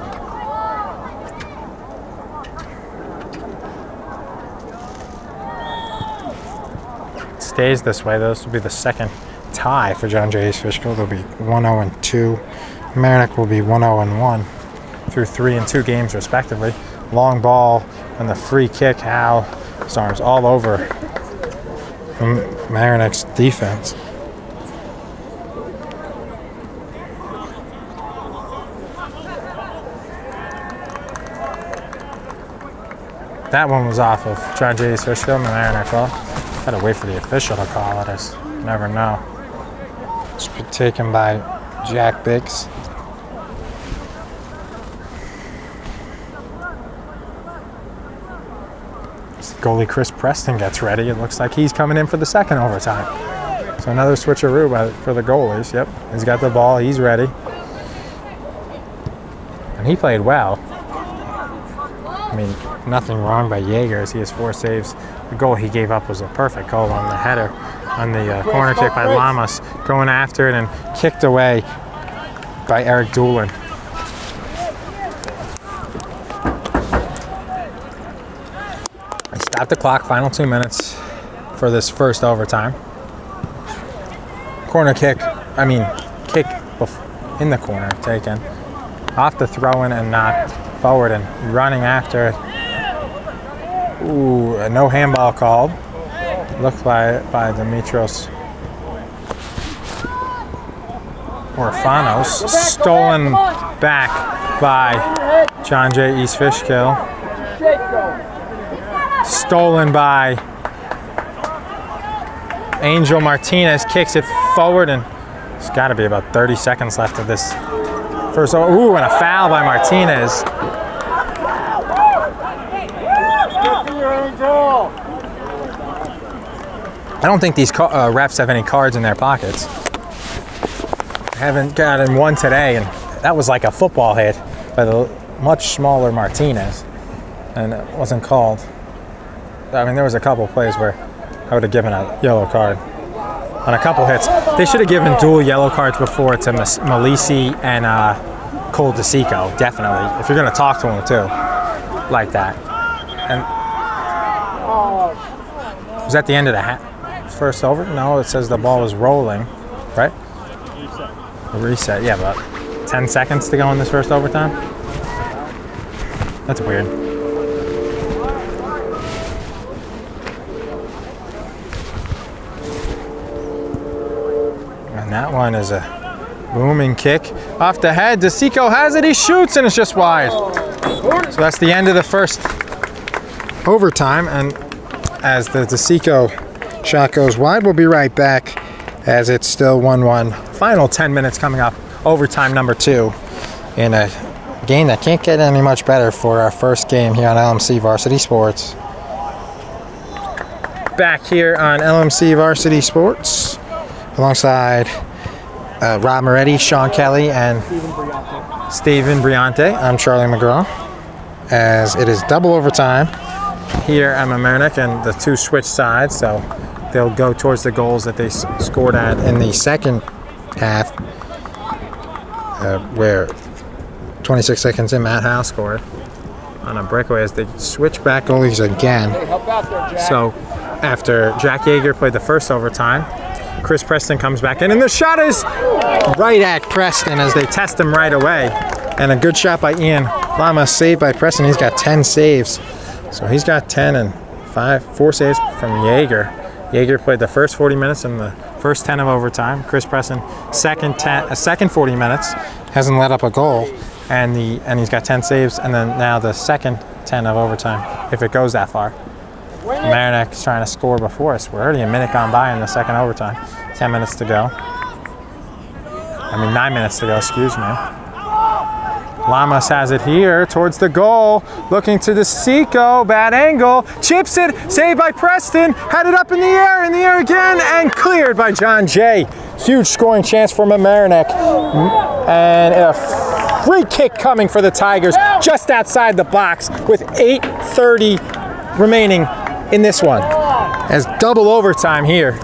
S1: Stays this way. This will be the second tie for John Jay's Fishkill. They'll be 1-0-2. Mamaroneck will be 1-0-1 through 3 and 2 games respectively. Long ball and the free kick. Hal Storms all over Mamaroneck's defense. That one was off of John Jay's Fishkill. Mamaroneck call. Gotta wait for the official to call it. You never know. It's been taken by Jack Biggs. Goalie Chris Preston gets ready. It looks like he's coming in for the second overtime. So another switcheroo for the goalies. Yep, he's got the ball. He's ready. And he played well. I mean, nothing wrong by Jaeger as he has 4 saves. The goal he gave up was a perfect goal on the header, on the corner kick by Lamas, going after it and kicked away by Eric Doolin. They stopped the clock, final 2 minutes for this first overtime. Corner kick, kick in the corner taken. Off the throw-in and knocked forward and running after it. Ooh, a no handball called. Looked by Dimitrios Orfanos. Stolen back by John J. East Fishkill. Stolen by Angel Martinez. Kicks it forward, and there's got to be about 30 seconds left of this first. Ooh, and a foul by Martinez. I don't think these refs have any cards in their pockets. I haven't gotten one today, and that was like a football hit by the much smaller Martinez, and it wasn't called. I mean, there was a couple plays where I would have given a yellow card on a couple hits. They should have given dual yellow cards before to Malisi and Cole DeSico, definitely. If you're going to talk to them too, like that. And was that the end of the first over? No, it says the ball was rolling, right? Reset, yeah, about 10 seconds to go in this first overtime. That's weird. And that one is a booming kick off the head. DeSico has it, he shoots, and it's just wide. So that's the end of the first overtime, and as the DeSico shot goes wide, we'll be right back as it's still 1-1. Final 10 minutes coming up, overtime number 2 in a game that can't get any much better for our first game here on LMC Varsity Sports. Back here on LMC Varsity Sports alongside Rob Moretti, Sean Kelly, and Steven Briante. I'm Charlie McGraw, as it is double overtime here at Mamaroneck, and the 2 switch sides, so they'll go towards the goals that they scored at in the second half, where 26 seconds in, Matt Howe scored on a breakaway as they switch back goalies again. So after Jack Jaeger played the first overtime, Chris Preston comes back in, and the shot is right at Preston as they test him right away. And a good shot by Ian Lama, saved by Preston. He's got 10 saves. So he's got 10 and 4 saves from Jaeger. Jaeger played the first 40 minutes and the first 10 of overtime. Chris Preston, second 40 minutes, hasn't let up a goal, and he's got 10 saves, and then now the second 10 of overtime, if it goes that far. Mamaroneck is trying to score before us. We're already a minute gone by in the second overtime. 10 minutes to go. 9 minutes to go, excuse me. Lamas has it here towards the goal, looking to DeSico, bad angle, chips it, saved by Preston, had it up in the air again, and cleared by John Jay. Huge scoring chance for Mamaroneck, and a free kick coming for the Tigers just outside the box with 8:30 remaining in this one. As double overtime here.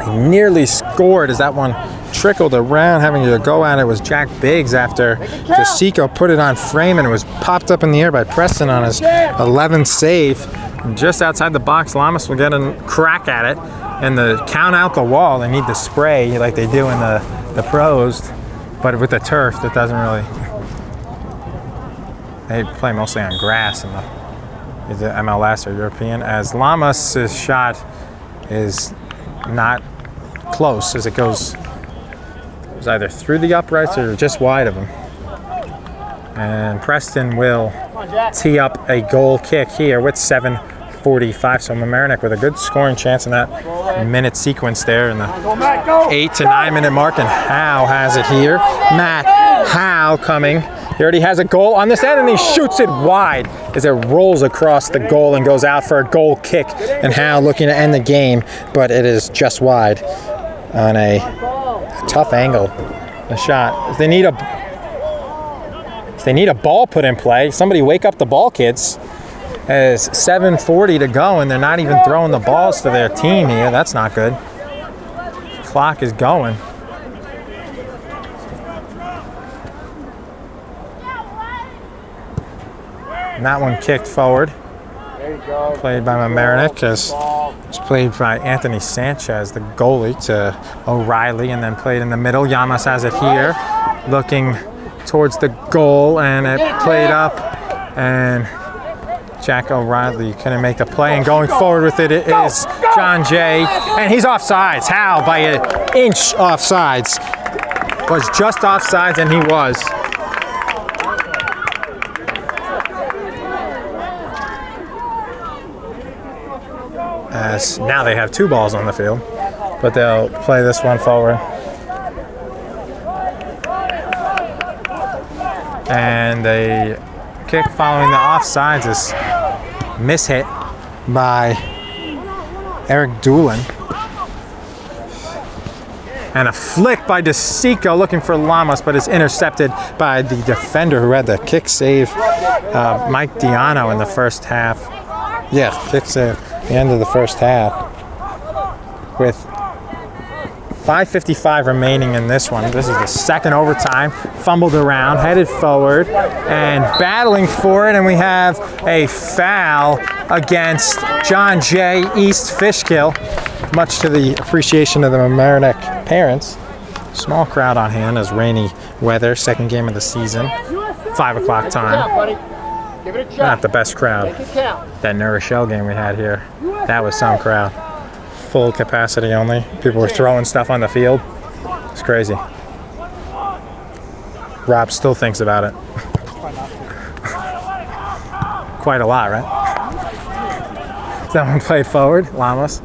S1: He nearly scored as that one trickled around. Having to go at it was Jack Biggs after DeSico put it on frame, and it was popped up in the air by Preston on his 11th save. And just outside the box, Lamas will get a crack at it, and the count out the wall. They need to spray like they do in the pros, but with the turf, that doesn't really. They play mostly on grass in the MLS or European. As Lamas' shot is not close, as it goes either through the uprights or just wide of him. And Preston will tee up a goal kick here with 7:45. So Mamaroneck with a good scoring chance in that minute sequence there in the 8 to 9 minute mark. And Howe has it here. Matt Howe coming. He already has a goal on this end, and he shoots it wide as it rolls across the goal and goes out for a goal kick. And Howe looking to end the game, but it is just wide on a tough angle. The shot. If they need a ball put in play, somebody wake up the ball kids. As 7:40 to go, and they're not even throwing the balls to their team here. That's not good. Clock is going. And that one kicked forward. Played by Mamaroneck, as it's played by Anthony Sanchez, the goalie, to O'Reilly, and then played in the middle. Llamas has it here, looking towards the goal, and it played up, and Jack O'Reilly couldn't make the play, and going forward with it is John Jay, and he's offsides. How? By an inch offsides. Was just offsides, and he was. As now they have 2 balls on the field, but they'll play this one forward. And a kick following the offsides is mishit by Eric Doolin. And a flick by DeSico looking for Llamas, but it's intercepted by the defender who had the kick save, Mike Diano, in the first half. Yeah, kick save. The end of the first half, with 5:55 remaining in this one. This is the second overtime. Fumbled around, headed forward, and battling for it. And we have a foul against John Jay, East Fishkill, much to the appreciation of the Mamaroneck parents. Small crowd on hand as rainy weather, second game of the season, 5 o'clock time. Not the best crowd. That New Rochelle game we had here, that was some crowd. Full capacity only. People were throwing stuff on the field. It's crazy. Rob still thinks about it. Quite a lot, right? Someone played forward, Llamas.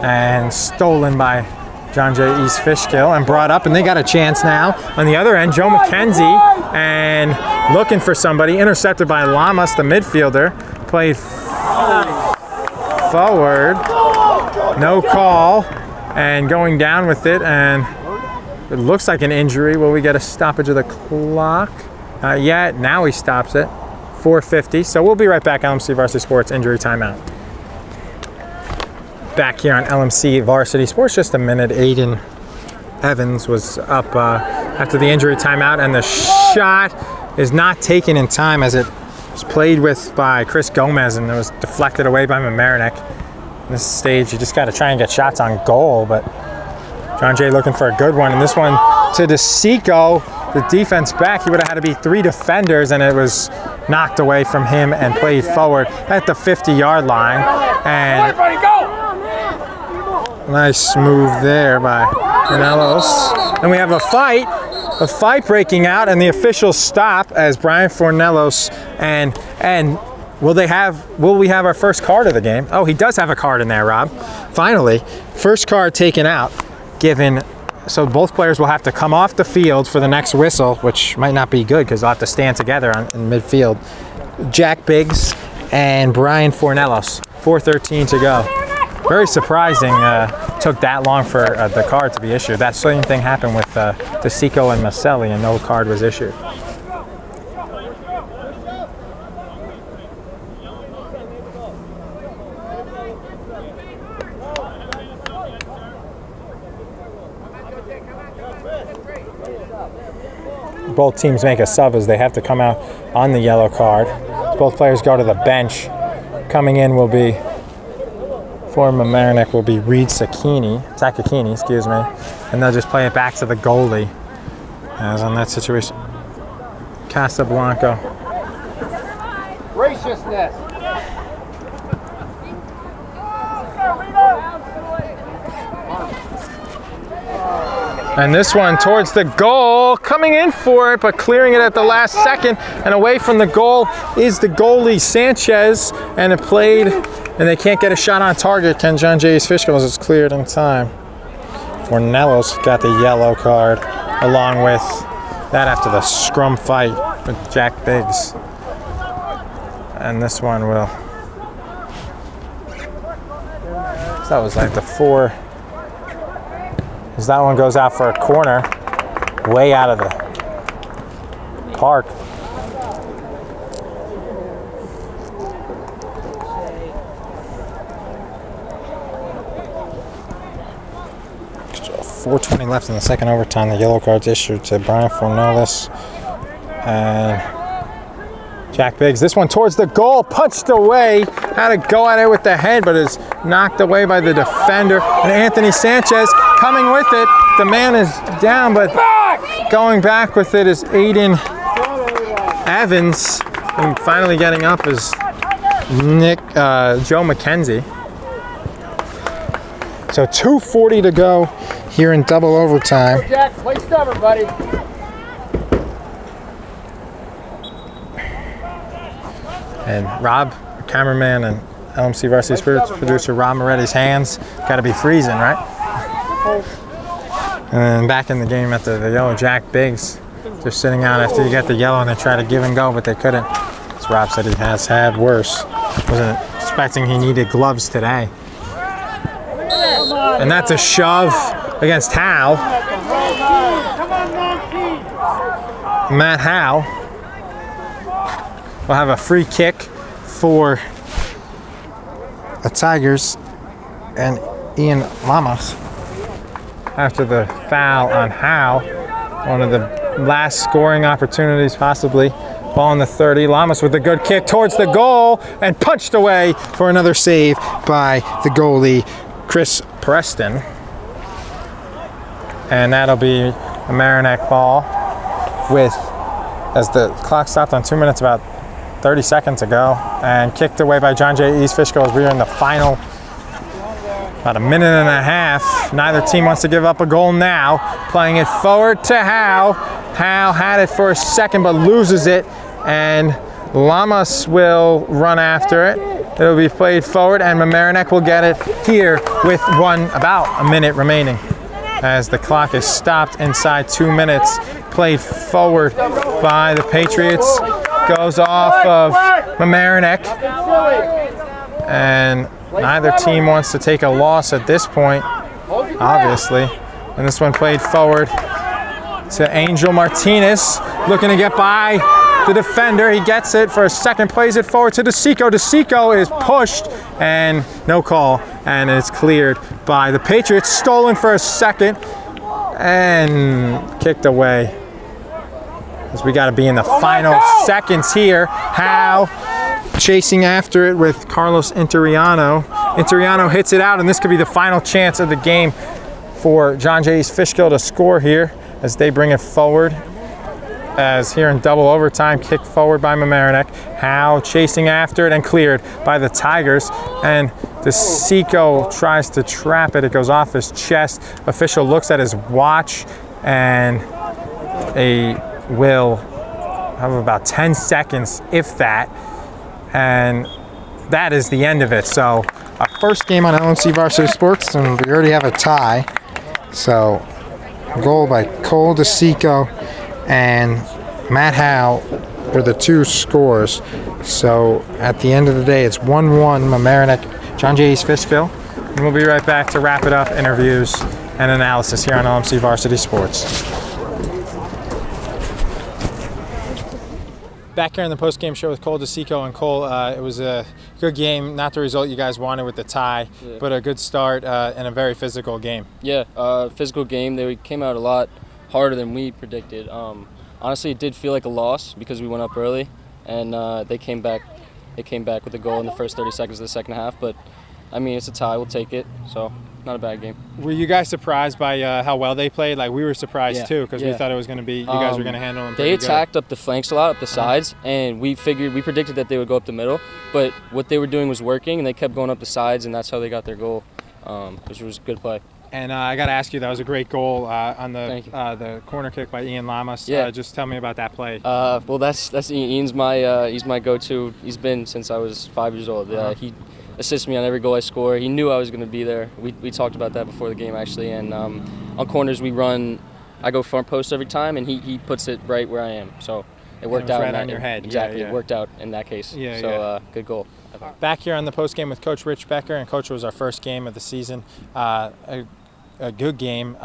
S1: And stolen by John Jay East Fishkill and brought up, and they got a chance now. On the other end, Joe McKenzie, and looking for somebody, intercepted by Llamas, the midfielder, played forward, no call, and going down with it, and it looks like an injury. Will we get a stoppage of the clock? Not yet. Now he stops it. 4:50. So we'll be right back. LMC Varsity Sports injury timeout. Back here on LMC Varsity Sports, just a minute. Aiden Evans was up after the injury timeout, and the shot is not taken in time as it was played with by Chris Gomez, and it was deflected away by Mamaroneck. In this stage, you just got to try and get shots on goal, but John Jay looking for a good one, and this one to DeSico, the defense back. He would have had to be 3 defenders, and it was knocked away from him and played forward at the 50-yard line. And nice move there by Fornellos. And we have a fight breaking out, and the officials stop as Brian Fornellos and will we have our first card of the game? Oh, he does have a card in there, Rob. Finally, first card taken out, given. So both players will have to come off the field for the next whistle, which might not be good because they'll have to stand together in midfield. Jack Biggs and Brian Fornellos. 4:13 to go. Very surprising. Took that long for the card to be issued. That same thing happened with DeSico and Maselli, and no card was issued. Both teams make a sub as they have to come out on the yellow card. Both players go to the bench. Coming in will be, for Mamaroneck, will be Reed Takakini, excuse me, and they'll just play it back to the goalie. As on that situation, Casablanca.
S3: Graciousness.
S1: And this one towards the goal, coming in for it, but clearing it at the last second. And away from the goal is the goalie, Sanchez. And it played, and they can't get a shot on target. Ken John Jay's Fishkill is cleared in time. Fornello's got the yellow card, along with that after the scrum fight with Jack Biggs. And this one will, so that was like the 4. As that one goes out for a corner, way out of the park. .420 left in the second overtime. The yellow card's issued to Brian Fornellis and Jack Biggs. This one towards the goal, punched away. Had to go at it with the head, but is knocked away by the defender. And Anthony Sanchez coming with it. The man is down, but going back with it is Aiden Evans. And finally getting up is Joe McKenzie. So 2:40 to go here in double overtime.
S2: Jack, play stubborn, buddy.
S1: And Rob, cameraman, and LMC Varsity Sports producer Rob Moretti's hands got to be freezing, right? And then back in the game at the yellow, Jack Biggs just sitting out after you get the yellow, and they try to give and go, but they couldn't. As Rob said, he has had worse. Wasn't expecting he needed gloves today. And that's a shove against Howe. Matt Howe will have a free kick for the Tigers and Ian Lamas after the foul on Howe. One of the last scoring opportunities possibly. Ball in the 30. Lamas with a good kick towards the goal and punched away for another save by the goalie, Chris Preston. And that'll be a Mamaroneck ball with, as the clock stopped on 2 minutes, about 30 seconds ago, and kicked away by John J. East Fishkill as we are in the final, about a minute and a half. Neither team wants to give up a goal now. Playing it forward to Howe. Howe had it for a second but loses it, and Lamas will run after it. It'll be played forward, and Mamaroneck will get it here with about a minute remaining. As the clock is stopped inside 2 minutes, played forward by the Patriots. Goes off of Mamaroneck, and neither team wants to take a loss at this point, obviously. And this one played forward to Angel Martinez, looking to get by the defender. He gets it for a second, plays it forward to DeSico. DeSico is pushed and no call, and it's cleared by the Patriots. Stolen for a second and kicked away. As we got to be in the final seconds here. Howe chasing after it with Carlos Interiano. Interiano hits it out, and this could be the final chance of the game for John Jay's Fishkill to score here as they bring it forward. As here in double overtime, kick forward by Mamaroneck. Howe chasing after it and cleared by the Tigers. And DeSico tries to trap it. It goes off his chest. Official looks at his watch, and will have about 10 seconds, if that, and that is the end of it. So our first game on LMC Varsity Sports, and we already have a tie. So goal by Cole DeSico and Matt Howe were the two scores. So at the end of the day, it's 1-1 Mamaroneck, John J. East Fishkill. And we'll be right back to wrap it up, interviews and analysis here on LMC Varsity Sports. Back here in the post-game show with Cole DeSico. And Cole, it was a good game, not the result you guys wanted with the tie, but a good start and a very physical game.
S4: Yeah, physical game. They came out a lot harder than we predicted. Honestly, it did feel like a loss because we went up early, and they came back. They came back with a goal in the first 30 seconds of the second half. But I mean, it's a tie. We'll take it. So not a bad game. Were you guys surprised by how well they played? Like, we were surprised too, because we thought it was going to be, you guys were going to handle them pretty good. They attacked up the flanks a lot, up the sides, and we predicted that they would go up the middle, but what they were doing was working, and they kept going up the sides, and that's how they got their goal, which was a good play.
S1: And I got to ask you, that was a great goal on
S4: Thank you.
S1: the corner kick by Ian Lamas.
S4: Yeah.
S1: Just tell me about that play.
S4: Well, that's Ian's he's my go-to. He's been since I was 5 years old. He assists me on every goal I score. He knew I was going to be there. We talked about that before the game actually. And on corners I go front post every time, and he puts it right where I am. So it worked out.
S1: Right on your head.
S4: Exactly,
S1: Yeah.
S4: It worked out in that case.
S1: Yeah,
S4: so good goal.
S1: Back here on the post game with Coach Rich Becker, and Coach, was our first game of the season. A good game,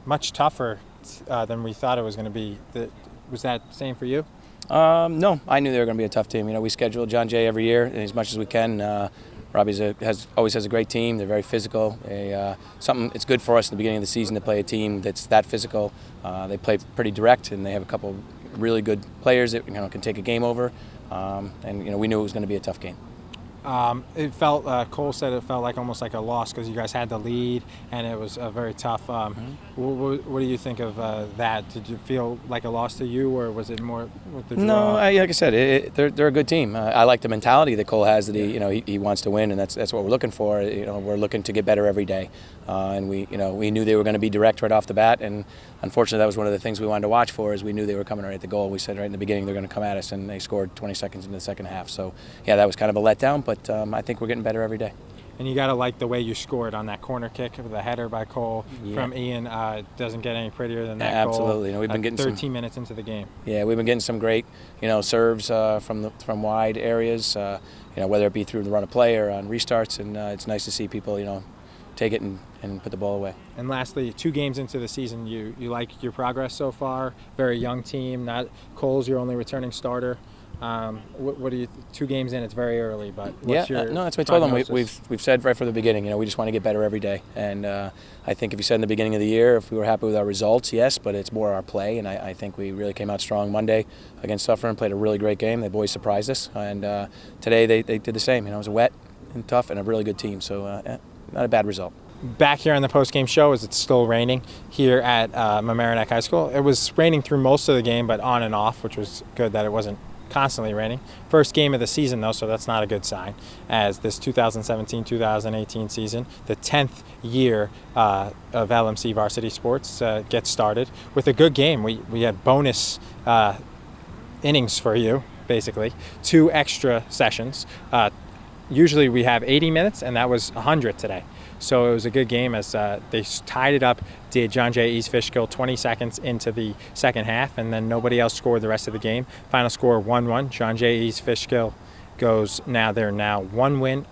S1: much tougher than we thought it was going to be. Was that the same for you?
S5: No, I knew they were going to be a tough team. We schedule John Jay every year as much as we can. Robbie always has a great team. They're very physical. It's good for us in the beginning of the season to play a team that's that physical. They play pretty direct, and they have a couple really good players that can take a game over. And we knew it was going to be a tough game.
S1: It felt, Cole said it felt like almost like a loss because you guys had the lead and it was very tough. What do you think of that? Did you feel like a loss to you, or was it more with the draw?
S5: No, like I said, they're a good team. I like the mentality that Cole has, that he wants to win, and that's what we're looking for. We're looking to get better every day, and we knew they were going to be direct right off the bat, and unfortunately that was one of the things we wanted to watch for, is we knew they were coming right at the goal. We said right in the beginning they're going to come at us, and they scored 20 seconds into the second half. So yeah, that was kind of a letdown, but I think we're getting better every day.
S1: And you got to like the way you scored on that corner kick with the header by Cole from Ian. Doesn't get any prettier than that
S5: Absolutely.
S1: goal.
S5: We've been getting
S1: 13 minutes into the game.
S5: Yeah, we've been getting some great, serves from wide areas. Whether it be through the run of play or on restarts, and it's nice to see people, take it and put the ball away.
S1: And lastly, 2 games into the season, you like your progress so far? Very young team. Not Cole's your only returning starter. What do you? 2 games in, it's very early, but what's your
S5: no, that's what I told them.
S1: prognosis?
S5: We've said right from the beginning. We just want to get better every day. And I think if you said in the beginning of the year, if we were happy with our results, yes, but it's more our play. And I think we really came out strong Monday against Suffern, played a really great game. The boys surprised us, and today they did the same. It was a wet and tough and a really good team. So not a bad result.
S1: Back here on the post-game show, as it's still raining here at Mamaroneck High School. It was raining through most of the game, but on and off, which was good that it wasn't constantly raining. First game of the season, though, so that's not a good sign, as this 2017-2018 season, the 10th year of LMC Varsity Sports, gets started with a good game. We had bonus innings for you, basically, 2 extra sessions. Usually we have 80 minutes, and that was 100 today. So it was a good game as they tied it up, did John Jay East Fishkill 20 seconds into the second half, and then nobody else scored the rest of the game. Final score 1-1. John Jay East Fishkill they're now 1 win,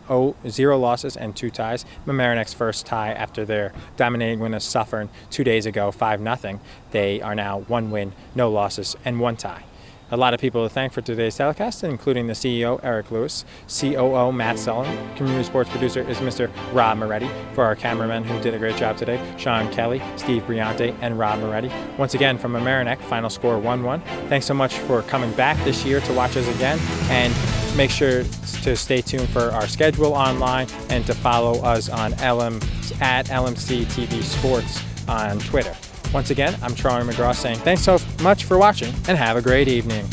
S1: 0 losses, and 2 ties. Mamaroneck's first tie after their dominating win of Suffern 2 days ago, 5-0. They are now 1 win, no losses, and 1 tie. A lot of people to thank for today's telecast, including the CEO, Eric Lewis, COO, Matt Sullen. Community sports producer is Mr. Rob Moretti. For our cameramen who did a great job today, Sean Kelly, Steve Briante, and Rob Moretti. Once again, from Mamaroneck, final score 1-1. Thanks so much for coming back this year to watch us again, and make sure to stay tuned for our schedule online and to follow us on at LMC TV Sports on Twitter. Once again, I'm Charlie McGraw saying thanks so much for watching and have a great evening.